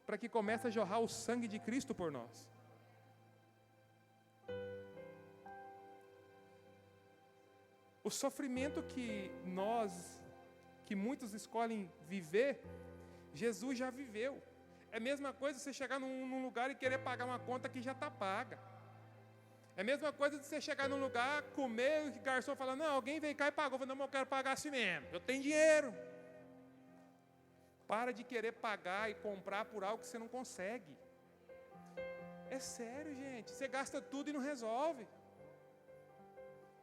para que comece a jorrar o sangue de Cristo por nós. O sofrimento que muitos escolhem viver, Jesus já viveu. É a mesma coisa você chegar num lugar e querer pagar uma conta que já está paga. É a mesma coisa de você chegar num lugar, comer, e o garçom fala, não, alguém veio cá e pagou. Eu falo, não, mas eu quero pagar assim mesmo, eu tenho dinheiro. Para de querer pagar e comprar por algo que você não consegue. É sério, gente. Você gasta tudo e não resolve.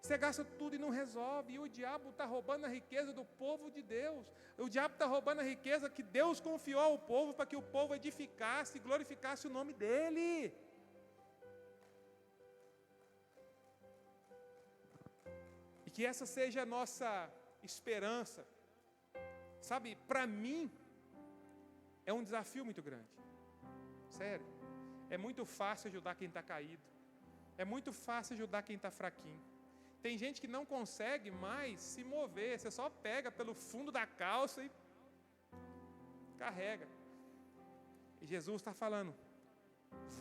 Você gasta tudo e não resolve. E o diabo está roubando a riqueza do povo de Deus. O diabo está roubando a riqueza que Deus confiou ao povo para que o povo edificasse e glorificasse o nome dEle. E que essa seja a nossa esperança. Sabe, para mim, é um desafio muito grande. Sério. É muito fácil ajudar quem está caído. É muito fácil ajudar quem está fraquinho. Tem gente que não consegue mais se mover. Você só pega pelo fundo da calça e carrega. E Jesus está falando,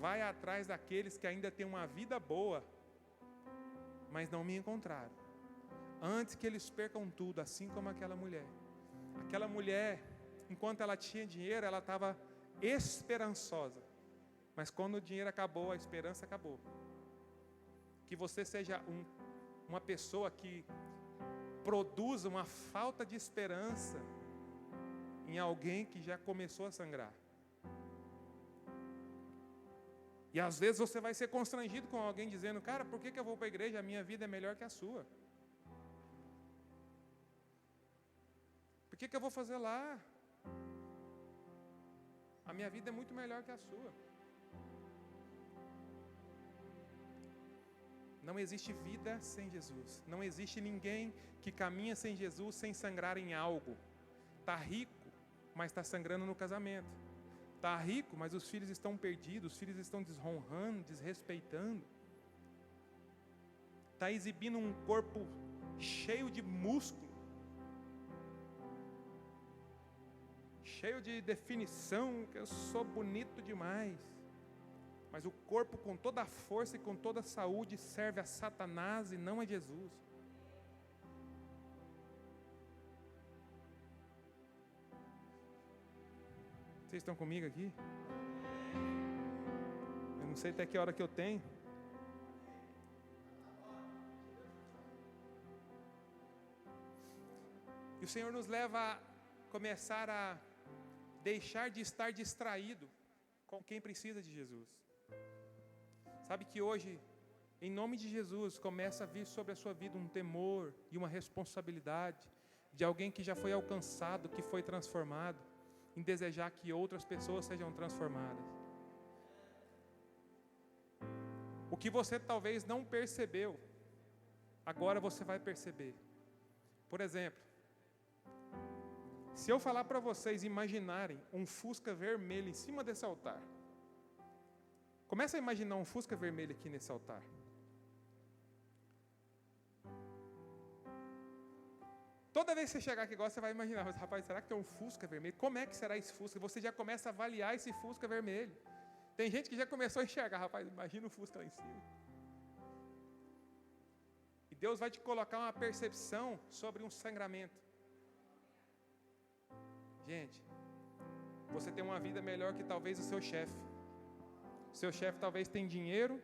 vai atrás daqueles que ainda têm uma vida boa, mas não me encontraram. Antes que eles percam tudo, assim como aquela mulher. Aquela mulher, enquanto ela tinha dinheiro, ela estava esperançosa. Mas quando o dinheiro acabou, a esperança acabou. Que você seja uma pessoa que produza uma falta de esperança em alguém que já começou a sangrar. E às vezes você vai ser constrangido com alguém dizendo, cara, por que eu vou para a igreja? A minha vida é melhor que a sua. Por que eu vou fazer lá? A minha vida é muito melhor que a sua. Não existe vida sem Jesus. Não existe ninguém que caminha sem Jesus sem sangrar em algo. Está rico, mas está sangrando no casamento. Está rico, mas os filhos estão perdidos, os filhos estão desonrando, desrespeitando. Está exibindo um corpo cheio de músculo, cheio de definição, que eu sou bonito demais. Mas o corpo com toda a força e com toda a saúde serve a Satanás e não a Jesus. Vocês estão comigo aqui? Eu não sei até que hora que eu tenho. E o Senhor nos leva a começar a deixar de estar distraído com quem precisa de Jesus. Sabe que hoje, em nome de Jesus, começa a vir sobre a sua vida um temor e uma responsabilidade de alguém que já foi alcançado, que foi transformado, em desejar que outras pessoas sejam transformadas. O que você talvez não percebeu, agora você vai perceber. Por exemplo, se eu falar para vocês imaginarem um Fusca vermelho em cima desse altar, começa a imaginar um Fusca vermelho aqui nesse altar. Toda vez que você chegar aqui agora, você vai imaginar, mas rapaz, será que tem um Fusca vermelho? Como é que será esse Fusca? Você já começa a avaliar esse Fusca vermelho. Tem gente que já começou a enxergar, rapaz, imagina o Fusca lá em cima. E Deus vai te colocar uma percepção sobre um sangramento. Gente, você tem uma vida melhor que talvez o seu chefe. Seu chefe talvez tem dinheiro,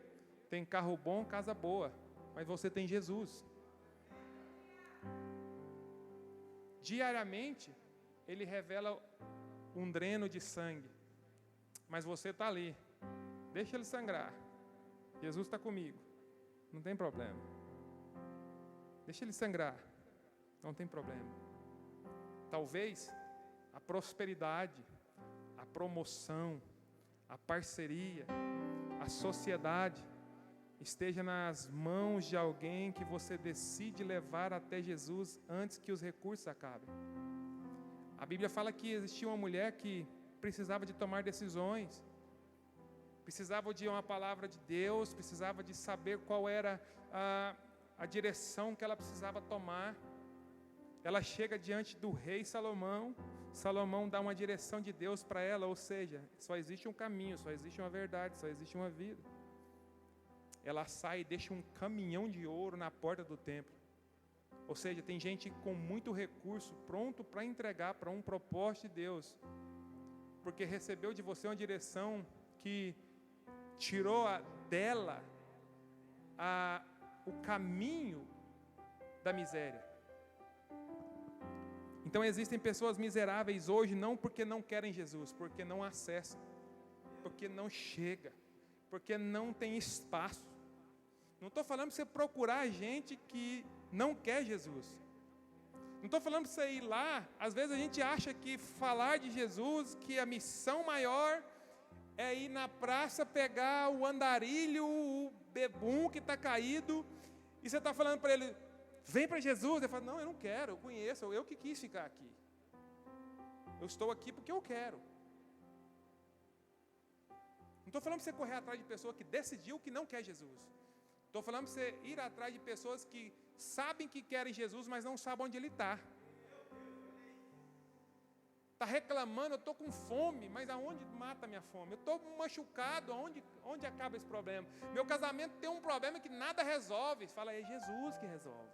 tem carro bom, casa boa, mas você tem Jesus. Diariamente, Ele revela um dreno de sangue, mas você está ali, deixa Ele sangrar. Jesus está comigo, não tem problema. Deixa Ele sangrar, não tem problema. Talvez a prosperidade, a promoção, a parceria, a sociedade esteja nas mãos de alguém que você decide levar até Jesus antes que os recursos acabem. A Bíblia fala que existia uma mulher que precisava de tomar decisões, precisava de uma palavra de Deus, precisava de saber qual era a direção que ela precisava tomar. Ela chega diante do rei Salomão, Salomão dá uma direção de Deus para ela, ou seja, só existe um caminho, só existe uma verdade, só existe uma vida. Ela sai e deixa um caminhão de ouro na porta do templo. Ou seja, tem gente com muito recurso pronto para entregar para um propósito de Deus, porque recebeu de você uma direção que tirou dela o caminho da miséria. Então existem pessoas miseráveis hoje, não porque não querem Jesus, porque não acessam, porque não chega, porque não tem espaço. Não estou falando para você procurar gente que não quer Jesus. Não estou falando para você ir lá. Às vezes a gente acha que falar de Jesus, que a missão maior é ir na praça pegar o andarilho, o bebum que está caído, e você está falando para ele, vem para Jesus. Ele fala, não, eu não quero, eu conheço, eu que quis ficar aqui. Eu estou aqui porque eu quero. Não estou falando para você correr atrás de pessoa que decidiu que não quer Jesus. Estou falando para você ir atrás de pessoas que sabem que querem Jesus, mas não sabem onde Ele está. Está reclamando, eu estou com fome, mas aonde mata a minha fome? Eu estou machucado, onde acaba esse problema? Meu casamento tem um problema que nada resolve. Você fala, é Jesus que resolve.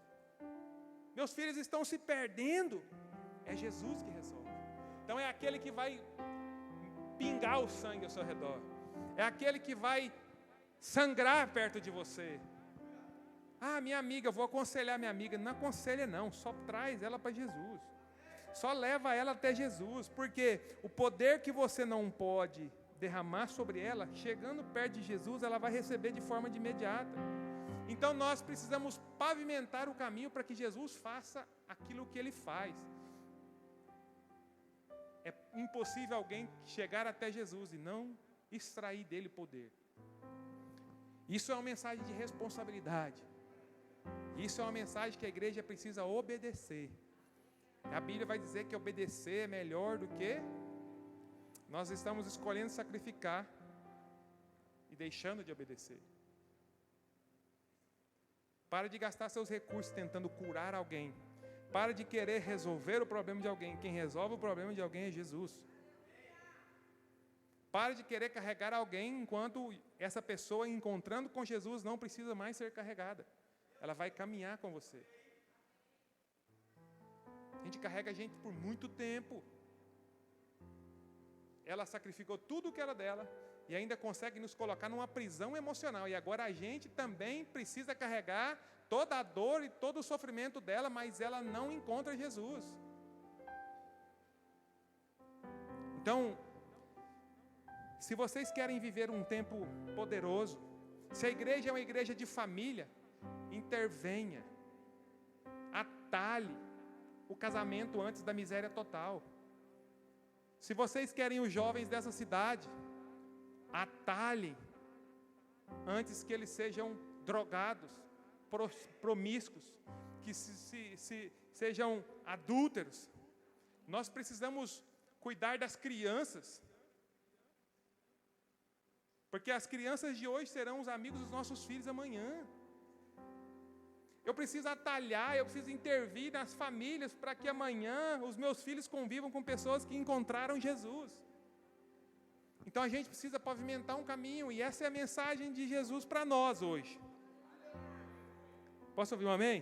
Meus filhos estão se perdendo, é Jesus que resolve. Então é aquele que vai pingar o sangue ao seu redor. É aquele que vai sangrar perto de você. Ah, minha amiga, eu vou aconselhar minha amiga. Não aconselha não, só traz ela para Jesus. Só leva ela até Jesus, porque o poder que você não pode derramar sobre ela, chegando perto de Jesus, ela vai receber de forma de imediata. Então nós precisamos pavimentar o caminho para que Jesus faça aquilo que Ele faz. É impossível alguém chegar até Jesus e não extrair dele poder. Isso é uma mensagem de responsabilidade. Isso é uma mensagem que a igreja precisa obedecer. A Bíblia vai dizer que obedecer é melhor do que nós estamos escolhendo sacrificar e deixando de obedecer. Para de gastar seus recursos tentando curar alguém. Para de querer resolver o problema de alguém. Quem resolve o problema de alguém é Jesus. Para de querer carregar alguém enquanto essa pessoa, encontrando com Jesus, não precisa mais ser carregada. Ela vai caminhar com você. A gente carrega a gente por muito tempo. Ela sacrificou tudo o que era dela e ainda consegue nos colocar numa prisão emocional. E agora a gente também precisa carregar toda a dor e todo o sofrimento dela, mas ela não encontra Jesus. Então, se vocês querem viver um tempo poderoso, se a igreja é uma igreja de família, intervenha, atalhe o casamento antes da miséria total. Se vocês querem os jovens dessa cidade, atalhem antes que eles sejam drogados, promíscuos, que sejam adúlteros. Nós precisamos cuidar das crianças, porque as crianças de hoje serão os amigos dos nossos filhos amanhã. Eu preciso atalhar, eu preciso intervir nas famílias para que amanhã os meus filhos convivam com pessoas que encontraram Jesus. Então a gente precisa pavimentar um caminho, e essa é a mensagem de Jesus para nós hoje. Posso ouvir um amém?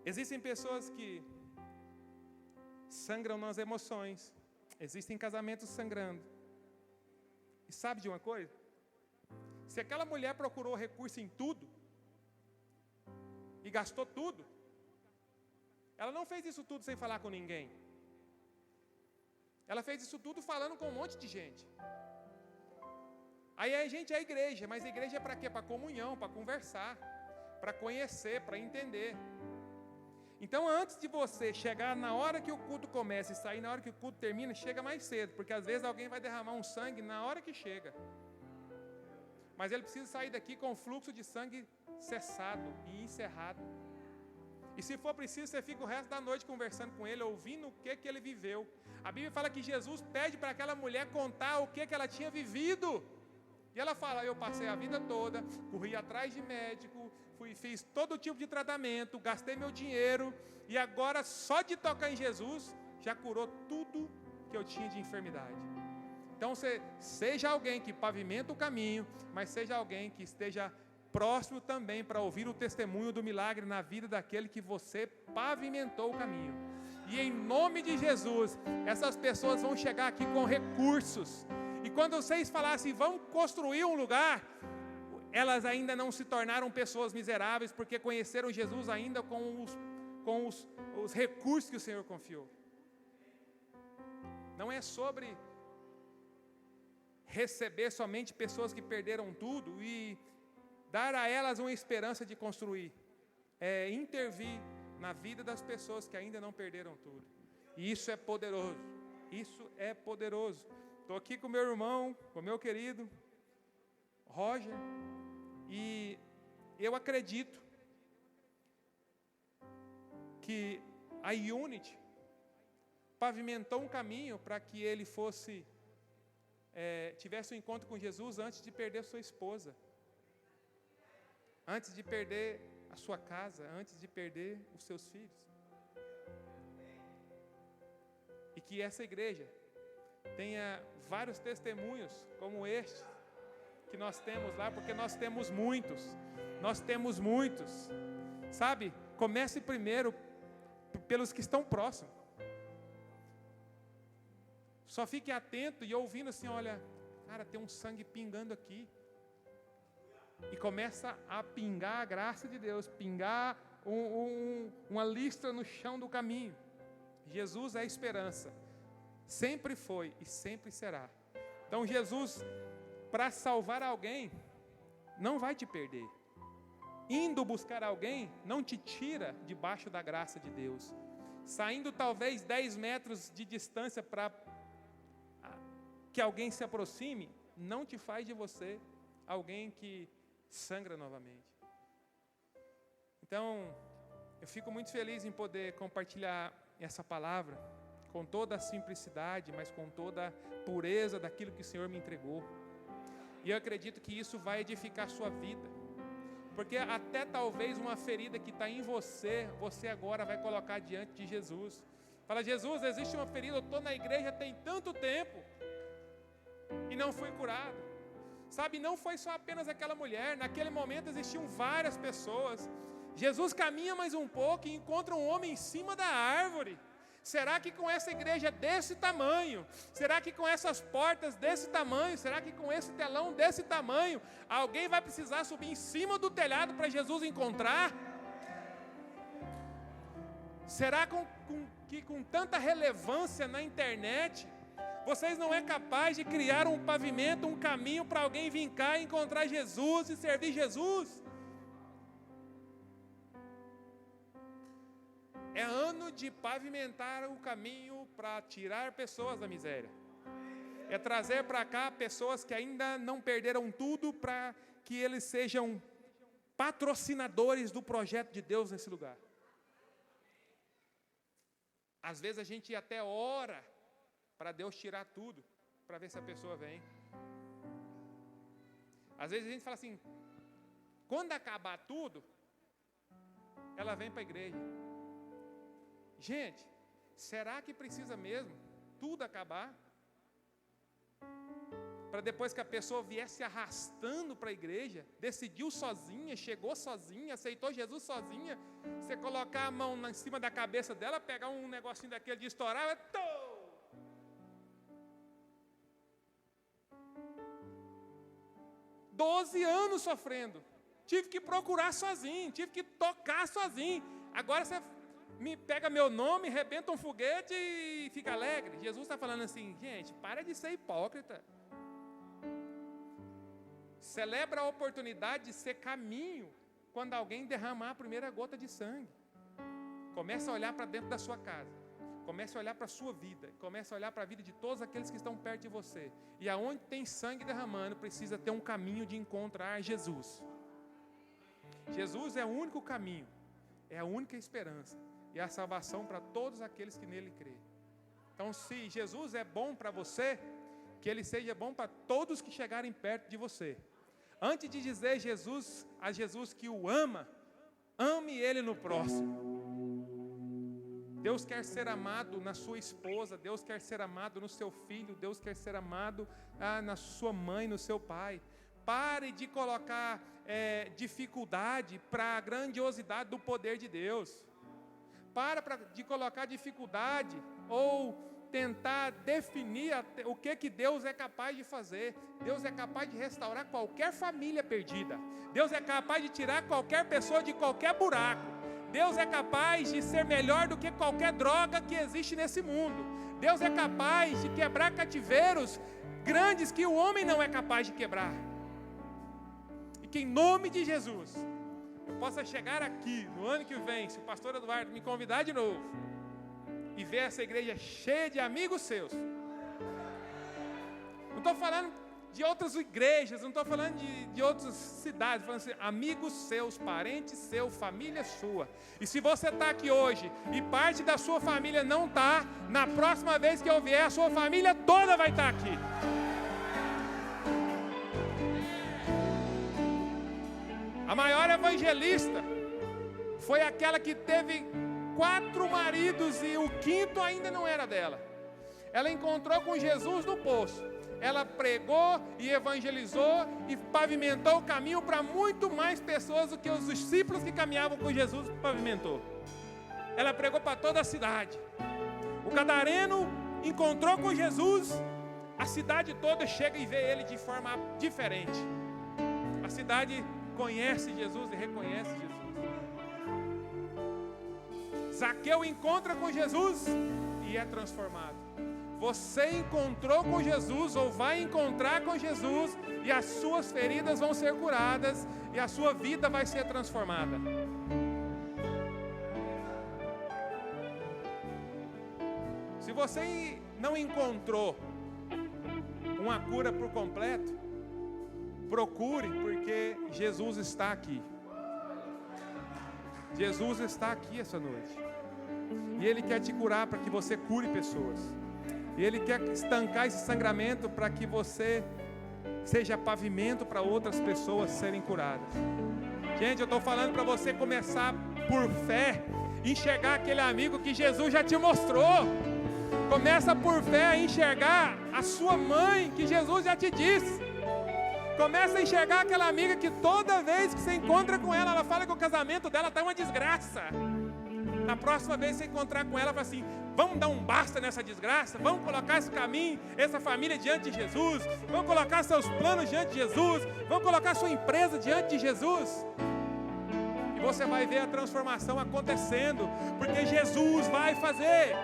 Existem pessoas que sangram nas emoções, existem casamentos sangrando. E sabe de uma coisa? Se aquela mulher procurou recurso em tudo e gastou tudo, ela não fez isso tudo sem falar com ninguém. Ela fez isso tudo falando com um monte de gente. Aí a gente é a igreja, mas a igreja é para quê? Para comunhão, para conversar, para conhecer, para entender. Então, antes de você chegar na hora que o culto começa e sair na hora que o culto termina, chega mais cedo, porque às vezes alguém vai derramar um sangue na hora que chega. Mas ele precisa sair daqui com o fluxo de sangue cessado e encerrado. E se for preciso, você fica o resto da noite conversando com ele, ouvindo o que ele viveu. A Bíblia fala que Jesus pede para aquela mulher contar o que ela tinha vivido. E ela fala, eu passei a vida toda, corri atrás de médico, fiz todo tipo de tratamento, gastei meu dinheiro, e agora só de tocar em Jesus, já curou tudo que eu tinha de enfermidade. Então, seja alguém que pavimenta o caminho, mas seja alguém que esteja próximo também para ouvir o testemunho do milagre na vida daquele que você pavimentou o caminho. E em nome de Jesus, essas pessoas vão chegar aqui com recursos. E quando vocês falassem, vamos construir um lugar, elas ainda não se tornaram pessoas miseráveis, porque conheceram Jesus ainda com os recursos que o Senhor confiou. Não é sobre receber somente pessoas que perderam tudo e dar a elas uma esperança de construir. É intervir na vida das pessoas que ainda não perderam tudo. E isso é poderoso. Isso é poderoso. Estou aqui com meu irmão, com meu querido Roger, e eu acredito que a Unity pavimentou um caminho para que ele tivesse um encontro com Jesus antes de perder sua esposa, antes de perder a sua casa, antes de perder os seus filhos. E que essa igreja tenha vários testemunhos como este que nós temos lá, porque nós temos muitos, sabe? Comece primeiro pelos que estão próximos. Só fique atento e ouvindo assim, olha, cara, tem um sangue pingando aqui. E começa a pingar a graça de Deus, pingar uma listra no chão do caminho. Jesus é a esperança, sempre foi e sempre será. Então Jesus, para salvar alguém, não vai te perder. Indo buscar alguém, não te tira debaixo da graça de Deus. Saindo talvez 10 metros de distância para que alguém se aproxime, não te faz de você alguém que sangra novamente. Então, eu fico muito feliz em poder compartilhar essa palavra com toda a simplicidade, mas com toda a pureza daquilo que o Senhor me entregou. E eu acredito que isso vai edificar a sua vida. Porque até talvez uma ferida que está em você, você agora vai colocar diante de Jesus. Fala, Jesus, existe uma ferida, eu estou na igreja tem tanto tempo e não fui curado. Sabe, não foi só apenas aquela mulher, naquele momento existiam várias pessoas. Jesus caminha mais um pouco e encontra um homem em cima da árvore. Será que com essa igreja desse tamanho, será que com essas portas desse tamanho, será que com esse telão desse tamanho, alguém vai precisar subir em cima do telhado para Jesus encontrar? Será que com tanta relevância na internet, vocês não é capaz de criar um pavimento, um caminho para alguém vir cá e encontrar Jesus e servir Jesus? É ano de pavimentar o caminho para tirar pessoas da miséria. É trazer para cá pessoas que ainda não perderam tudo para que eles sejam patrocinadores do projeto de Deus nesse lugar. Às vezes a gente até ora para Deus tirar tudo, para ver se a pessoa vem. Às vezes a gente fala assim, quando acabar tudo, ela vem para a igreja. Gente, será que precisa mesmo tudo acabar? Para depois que a pessoa viesse arrastando para a igreja, decidiu sozinha, chegou sozinha, aceitou Jesus sozinha, você colocar a mão em cima da cabeça dela, pegar um negocinho daquele de estourar, 12 anos sofrendo, tive que procurar sozinho, tive que tocar sozinho. Agora você me pega meu nome, rebenta um foguete e fica alegre. Jesus está falando assim, gente, para de ser hipócrita. Celebra a oportunidade de ser caminho quando alguém derramar a primeira gota de sangue. Começa a olhar para dentro da sua casa. Começa a olhar para a sua vida. Começa a olhar para a vida de todos aqueles que estão perto de você. E aonde tem sangue derramando, precisa ter um caminho de encontrar Jesus. Jesus é o único caminho. É a única esperança. E a salvação para todos aqueles que nele creem. Então, se Jesus é bom para você, que ele seja bom para todos que chegarem perto de você. Antes de dizer a Jesus que o ama, ame ele no próximo. Deus quer ser amado na sua esposa, Deus quer ser amado no seu filho, Deus quer ser amado na sua mãe, no seu pai. Pare de colocar dificuldade para a grandiosidade do poder de Deus. De colocar dificuldade ou tentar definir o que Deus é capaz de fazer. Deus é capaz de restaurar qualquer família perdida. Deus é capaz de tirar qualquer pessoa de qualquer buraco. Deus é capaz de ser melhor do que qualquer droga que existe nesse mundo. Deus é capaz de quebrar cativeiros grandes que o homem não é capaz de quebrar. E que em nome de Jesus eu possa chegar aqui no ano que vem, se o pastor Eduardo me convidar de novo, e ver essa igreja cheia de amigos seus. Não estou falando de outras igrejas, não estou falando de outras cidades, falando assim, amigos seus, parentes seus, família sua. E se você está aqui hoje e parte da sua família não está, na próxima vez que eu vier, a sua família toda vai estar aqui. A maior evangelista foi aquela que teve 4 maridos e o 5º ainda não era dela. Ela encontrou com Jesus no poço. Ela pregou e evangelizou e pavimentou o caminho para muito mais pessoas do que os discípulos que caminhavam com Jesus pavimentou. Ela pregou para toda a cidade. O gadareno encontrou com Jesus, a cidade toda chega e vê ele de forma diferente. A cidade conhece Jesus e reconhece Jesus. Zaqueu encontra com Jesus e é transformado. Você encontrou com Jesus ou vai encontrar com Jesus e as suas feridas vão ser curadas e a sua vida vai ser transformada. Se você não encontrou uma cura por completo, procure, porque Jesus está aqui. Jesus está aqui essa noite. E Ele quer te curar para que você cure pessoas. E Ele quer estancar esse sangramento para que você seja pavimento para outras pessoas serem curadas. Gente, eu estou falando para você começar por fé, enxergar aquele amigo que Jesus já te mostrou. Começa por fé a enxergar a sua mãe que Jesus já te disse. Começa a enxergar aquela amiga que toda vez que você encontra com ela, ela fala que o casamento dela está uma desgraça. Na próxima vez que você encontrar com ela, fala assim, vamos dar um basta nessa desgraça, vamos colocar esse caminho, essa família diante de Jesus, vamos colocar seus planos diante de Jesus, vamos colocar sua empresa diante de Jesus. E você vai ver a transformação acontecendo, porque Jesus vai fazer.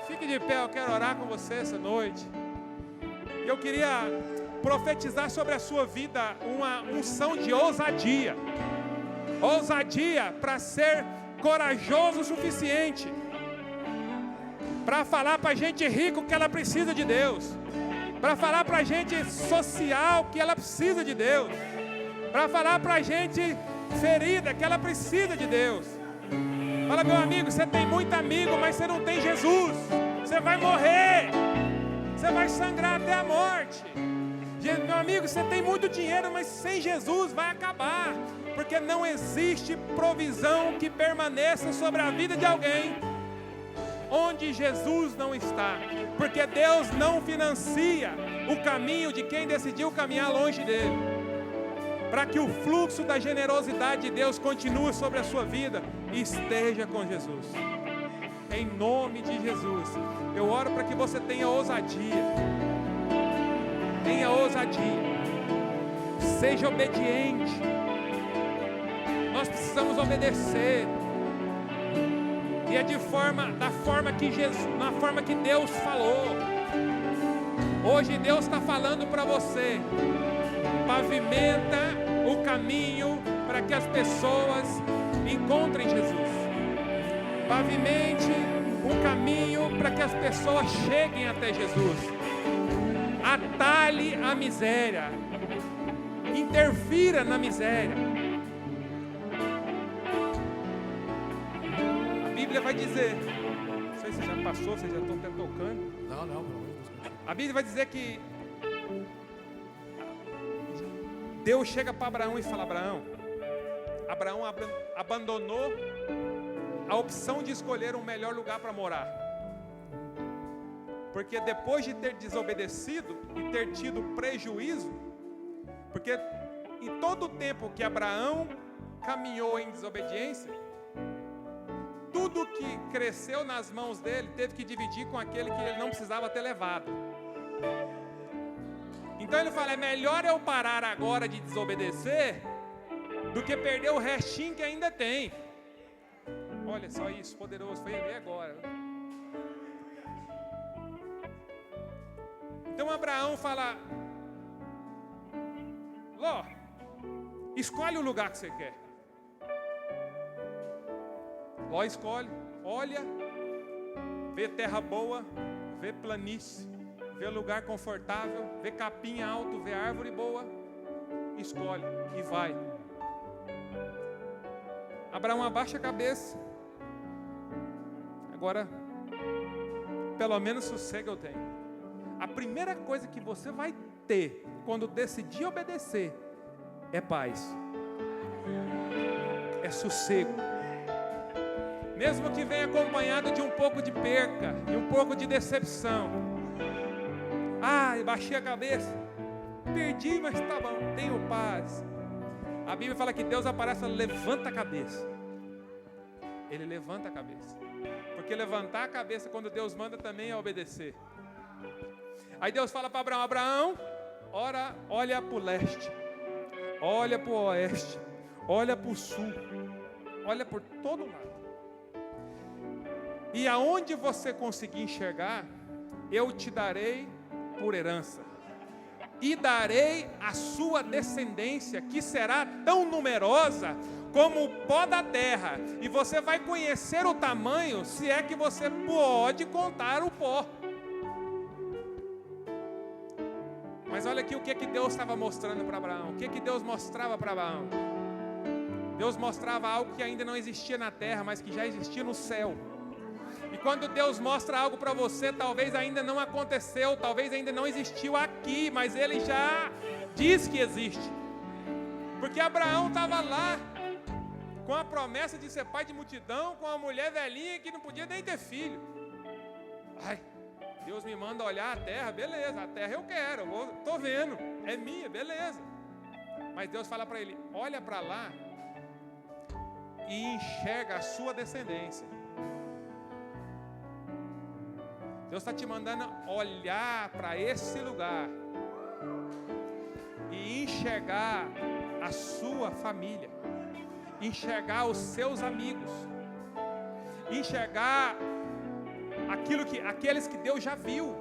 Fique de pé, eu quero orar com você essa noite. Eu queria profetizar sobre a sua vida uma unção de ousadia. Ousadia para ser corajoso o suficiente para falar para gente rico que ela precisa de Deus, para falar para gente social que ela precisa de Deus, para falar para gente ferida que ela precisa de Deus. Fala, meu amigo, você tem muito amigo, mas você não tem Jesus. Você vai morrer, você vai sangrar até a morte. Meu amigo, você tem muito dinheiro, mas sem Jesus vai acabar, porque não existe provisão que permaneça sobre a vida de alguém onde Jesus não está, porque Deus não financia o caminho de quem decidiu caminhar longe dele. Para que o fluxo da generosidade de Deus continue sobre a sua vida, esteja com Jesus. Em nome de Jesus, eu oro para que você tenha ousadia. Tenha ousadia, seja obediente. Nós precisamos obedecer. E é na forma que Deus falou. Hoje Deus está falando para você. Pavimenta o caminho para que as pessoas encontrem Jesus. Pavimente o caminho para que as pessoas cheguem até Jesus. Atalhe a miséria, interfira na miséria. A Bíblia vai dizer, não sei se você já passou, vocês já estão até tocando. Não. A Bíblia vai dizer que Deus chega para Abraão e fala, Abraão abandonou a opção de escolher um melhor lugar para morar. Porque depois de ter desobedecido e ter tido prejuízo, porque em todo o tempo que Abraão caminhou em desobediência, tudo que cresceu nas mãos dele, teve que dividir com aquele que ele não precisava ter levado. Então ele fala, é melhor eu parar agora de desobedecer do que perder o restinho que ainda tem. Olha só isso, poderoso, foi ali agora. Então Abraão fala, Ló, escolhe o lugar que você quer. Ló escolhe, olha, vê terra boa, vê planície, vê lugar confortável, vê capim alto, vê árvore boa, escolhe e vai. Abraão abaixa a cabeça. Agora, pelo menos sossego eu tenho. A primeira coisa que você vai ter quando decidir obedecer é paz, é sossego. Mesmo que venha acompanhado de um pouco de perca e um pouco de decepção. Ah, baixei a cabeça, perdi, mas tá bom, tenho paz. A Bíblia fala que Deus aparece, levanta a cabeça. Ele levanta a cabeça. Porque levantar a cabeça quando Deus manda também é obedecer. Aí Deus fala para Abraão, Abraão, olha para o leste, olha para o oeste, olha para o sul, olha por todo lado. E aonde você conseguir enxergar, eu te darei por herança. E darei a sua descendência, que será tão numerosa como o pó da terra. E você vai conhecer o tamanho, se é que você pode contar o pó. Mas olha aqui o que Deus estava mostrando para Abraão. O que Deus mostrava para Abraão? Deus mostrava algo que ainda não existia na terra, mas que já existia no céu. E quando Deus mostra algo para você, talvez ainda não aconteceu, talvez ainda não existiu aqui, mas Ele já diz que existe. Porque Abraão estava lá, com a promessa de ser pai de multidão, com uma mulher velhinha que não podia nem ter filho. Ai, Deus me manda olhar a terra, beleza, a terra eu quero, estou vendo, é minha, beleza. Mas Deus fala para ele, olha para lá e enxerga a sua descendência. Deus está te mandando olhar para esse lugar e enxergar a sua família, enxergar os seus amigos, enxergar aqueles que Deus já viu.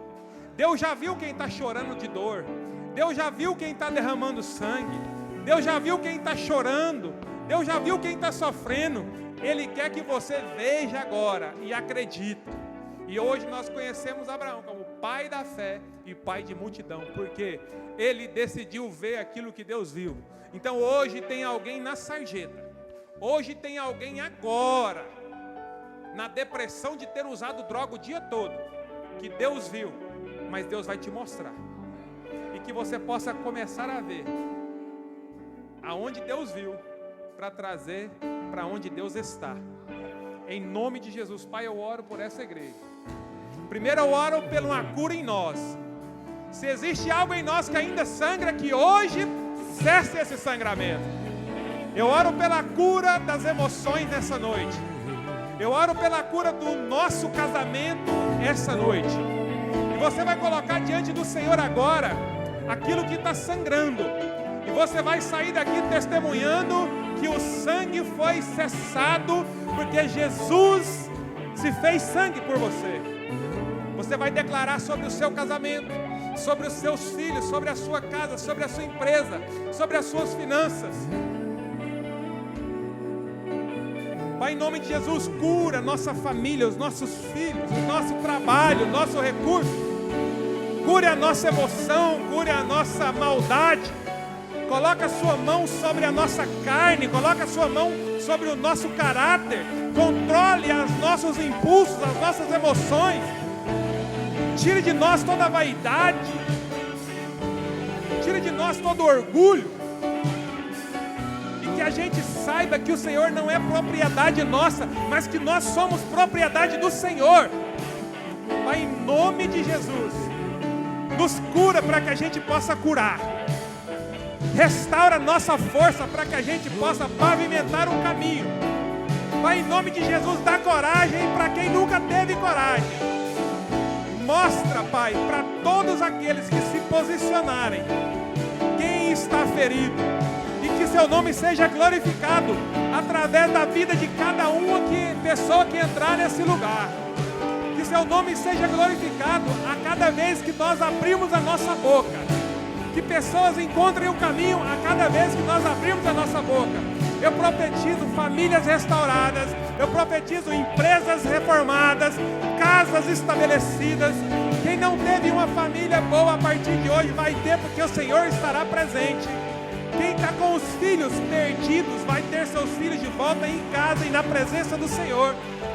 Deus já viu quem está chorando de dor, Deus já viu quem está derramando sangue, Deus já viu quem está chorando, Deus já viu quem está sofrendo. Ele quer que você veja agora e acredite. E hoje nós conhecemos Abraão como pai da fé e pai de multidão, porque ele decidiu ver aquilo que Deus viu. Então hoje tem alguém na sarjeta, hoje tem alguém agora, na depressão de ter usado droga o dia todo, que Deus viu, mas Deus vai te mostrar, e que você possa começar a ver aonde Deus viu, para trazer para onde Deus está. Em nome de Jesus, Pai, eu oro por essa igreja. Primeiro eu oro pela uma cura em nós. Se existe algo em nós que ainda sangra, que hoje cesse esse sangramento. Eu oro pela cura das emoções nessa noite. Eu oro pela cura do nosso casamento essa noite. E você vai colocar diante do Senhor agora aquilo que está sangrando. E você vai sair daqui testemunhando que o sangue foi cessado, porque Jesus se fez sangue por você. Você vai declarar sobre o seu casamento, sobre os seus filhos, sobre a sua casa, sobre a sua empresa, sobre as suas finanças. Pai, em nome de Jesus, cura nossa família, os nossos filhos, o nosso trabalho, o nosso recurso. Cure a nossa emoção, cure a nossa maldade. Coloca a sua mão sobre a nossa carne, coloca a sua mão sobre o nosso caráter. Controle os nossos impulsos, as nossas emoções. Tire de nós toda a vaidade. Tire de nós todo o orgulho. E que a gente saiba que o Senhor não é propriedade nossa, mas que nós somos propriedade do Senhor. Pai, em nome de Jesus, nos cura para que a gente possa curar. Restaura nossa força para que a gente possa pavimentar um caminho. Pai, em nome de Jesus, dá coragem para quem nunca teve coragem. Mostra, Pai, para todos aqueles que se posicionarem, quem está ferido, e que seu nome seja glorificado através da vida de cada uma pessoa que entrar nesse lugar. Que seu nome seja glorificado a cada vez que nós abrimos a nossa boca. Que pessoas encontrem o caminho a cada vez que nós abrimos a nossa boca. Eu profetizo famílias restauradas, eu profetizo empresas reformadas, casas estabelecidas. Quem não teve uma família boa a partir de hoje vai ter, porque o Senhor estará presente. Quem está com os filhos perdidos vai ter seus filhos de volta em casa e na presença do Senhor.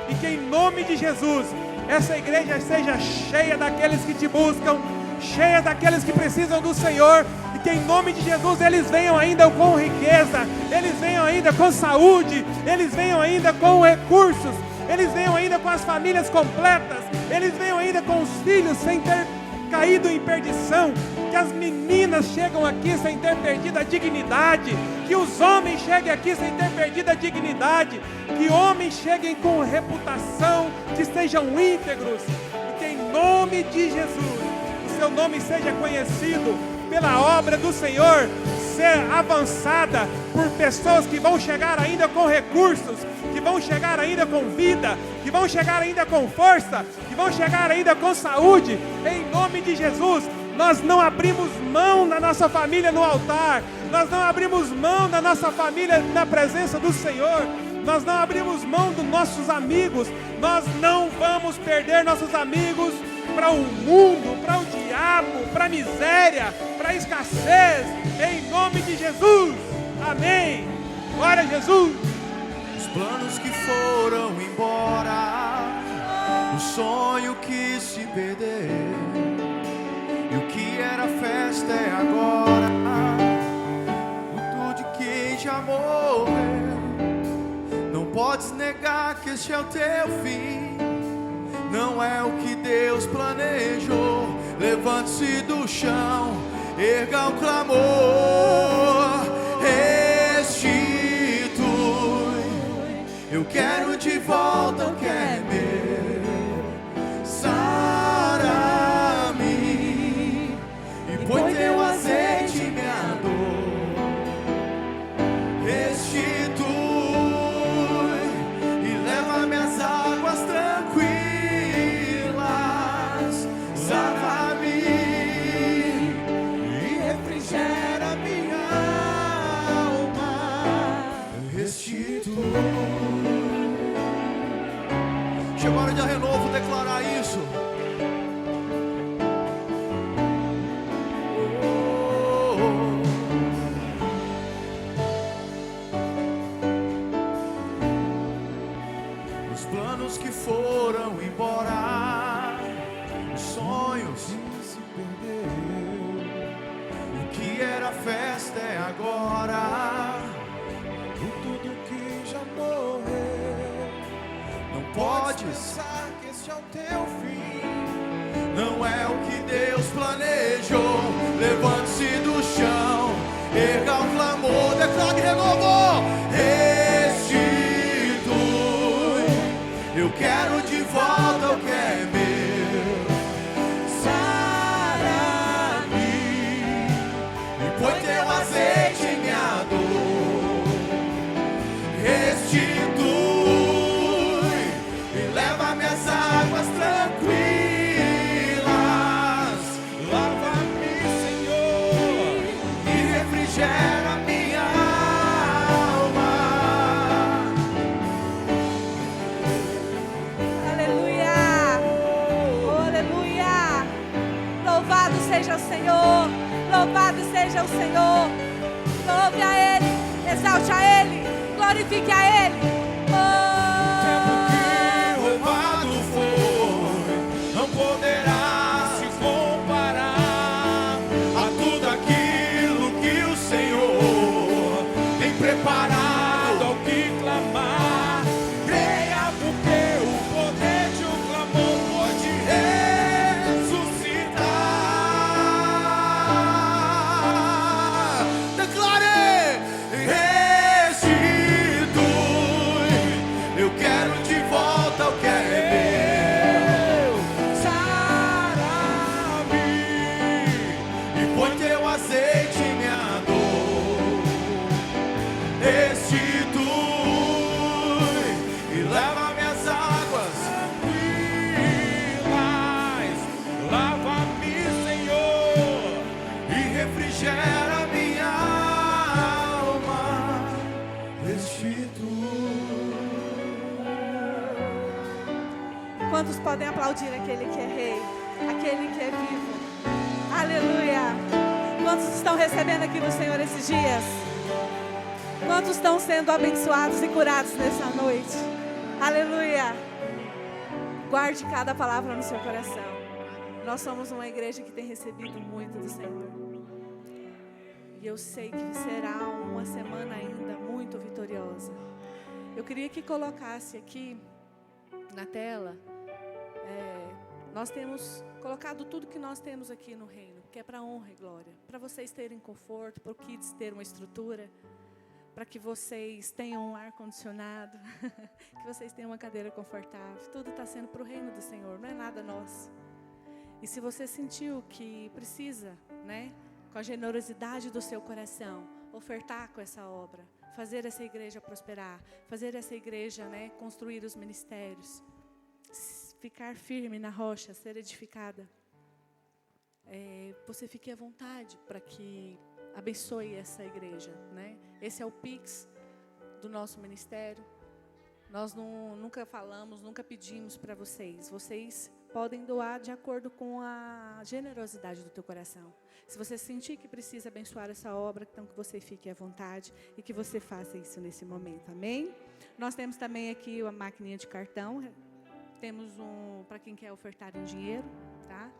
E que em nome de Jesus, essa igreja seja cheia daqueles que te buscam, cheia daqueles que precisam do Senhor. E que em nome de Jesus eles venham ainda com riqueza, eles venham ainda com saúde, eles venham ainda com recursos, eles venham ainda com as famílias completas, eles venham ainda com os filhos sem ter caído em perdição. Que as meninas chegam aqui sem ter perdido a dignidade, que os homens cheguem aqui sem ter perdido a dignidade, que homens cheguem com reputação, que sejam íntegros, e que em nome de Jesus o seu nome seja conhecido pela obra do Senhor, ser avançada por pessoas que vão chegar ainda com recursos, que vão chegar ainda com vida, que vão chegar ainda com força, que vão chegar ainda com saúde. Em nome de Jesus, nós não abrimos mão da nossa família no altar, nós não abrimos mão da nossa família na presença do Senhor, nós não abrimos mão dos nossos amigos, nós não vamos perder nossos amigos para o mundo, para o diabo, para a miséria, para a escassez, em nome de Jesus, amém. Glória a Jesus. Os planos que foram embora, o sonho que se perdeu, e o que era festa é agora, luto de quem já morreu. Não podes negar que este é o teu fim, não é o que Deus planejou. Levante-se do chão, erga o clamor, restitui. Eu quero de volta o que é meu, sara-me e põe teu azeite em minha dor. Restitui e leva-me às águas tranquilas, salva-me e refrigera minha alma. Restitui. Chegou a hora de a Renovo declarar isso. Os planos que foram embora, os sonhos se perderam. O que era festa é agora, tudo que já morreu. Não pode pensar que este é o teu fim, não é o que Deus planejou. Levante-se do chão, erga o clamor, declare renovo. Restitui, eu quero de volta o que é meu, sara-me e põe teu azeite em minha dor. Restitui e leva-me às águas tranquilas, lava-me, Senhor, e refrigera minha alma. Aleluia, oh, aleluia. Louvado seja o Senhor, louvado seja o Senhor. Louve a Ele, exalte a Ele, glorifique a Ele. Oh. Roubado foi, não poderá se comparar a tudo aquilo que o Senhor tem preparado ao que clamar. Creia, porque o poder de um clamor pode ressuscitar. Declare: restitui, aplaudir aquele que é rei, aquele que é vivo. Aleluia! Quantos estão recebendo aqui do Senhor esses dias? Quantos estão sendo abençoados e curados nessa noite? Aleluia! Guarde cada palavra no seu coração. Nós somos uma igreja que tem recebido muito do Senhor. E eu sei que será uma semana ainda muito vitoriosa. Eu queria que colocasse aqui na tela, nós temos colocado tudo que nós temos aqui no reino, que é para honra e glória, para vocês terem conforto, para o Kids ter uma estrutura, para que vocês tenham um ar-condicionado, que vocês tenham uma cadeira confortável. Tudo está sendo para o reino do Senhor, não é nada nosso. E se você sentiu que precisa, né, com a generosidade do seu coração, ofertar com essa obra, fazer essa igreja prosperar, fazer essa igreja, né, construir os ministérios, ficar firme na rocha, ser edificada, você fique à vontade para que abençoe essa igreja, né? Esse é o Pix do nosso ministério. Nós nunca falamos, nunca pedimos para vocês. Vocês podem doar de acordo com a generosidade do teu coração. Se você sentir que precisa abençoar essa obra, então que você fique à vontade e que você faça isso nesse momento. Amém? Nós temos também aqui a maquininha de cartão. Temos para quem quer ofertar em dinheiro, tá?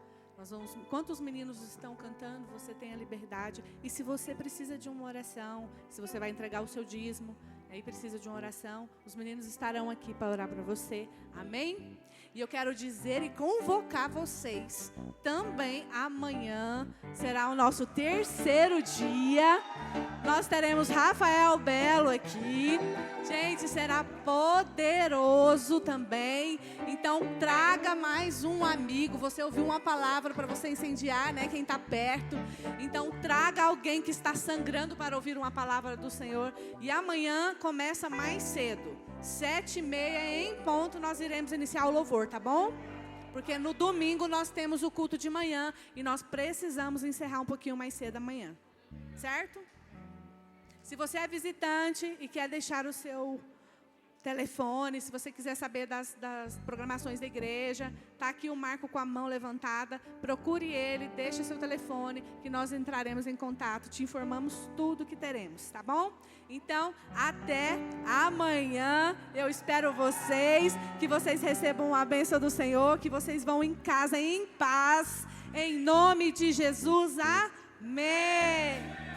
Enquanto os meninos estão cantando, você tem a liberdade. E se você precisa de uma oração, se você vai entregar o seu dízimo, aí precisa de uma oração, os meninos estarão aqui para orar para você. Amém? E eu quero dizer e convocar vocês. Também amanhã será o nosso terceiro dia. Nós teremos Rafael Belo aqui. Gente, será poderoso também. Então, traga mais um amigo. Você ouviu uma palavra para você incendiar, né? Quem está perto. Então, traga alguém que está sangrando para ouvir uma palavra do Senhor. E amanhã começa mais cedo. 7h30 em ponto, nós iremos iniciar o louvor, tá bom? Porque no domingo nós temos o culto de manhã e nós precisamos encerrar um pouquinho mais cedo amanhã. Certo? Se você é visitante e quer deixar o seu telefone, se você quiser saber das programações da igreja, está aqui o Marco com a mão levantada, procure ele, deixe seu telefone, que nós entraremos em contato, te informamos tudo que teremos, tá bom? Então, até amanhã, eu espero vocês, que vocês recebam a bênção do Senhor, que vocês vão em casa em paz, em nome de Jesus, amém!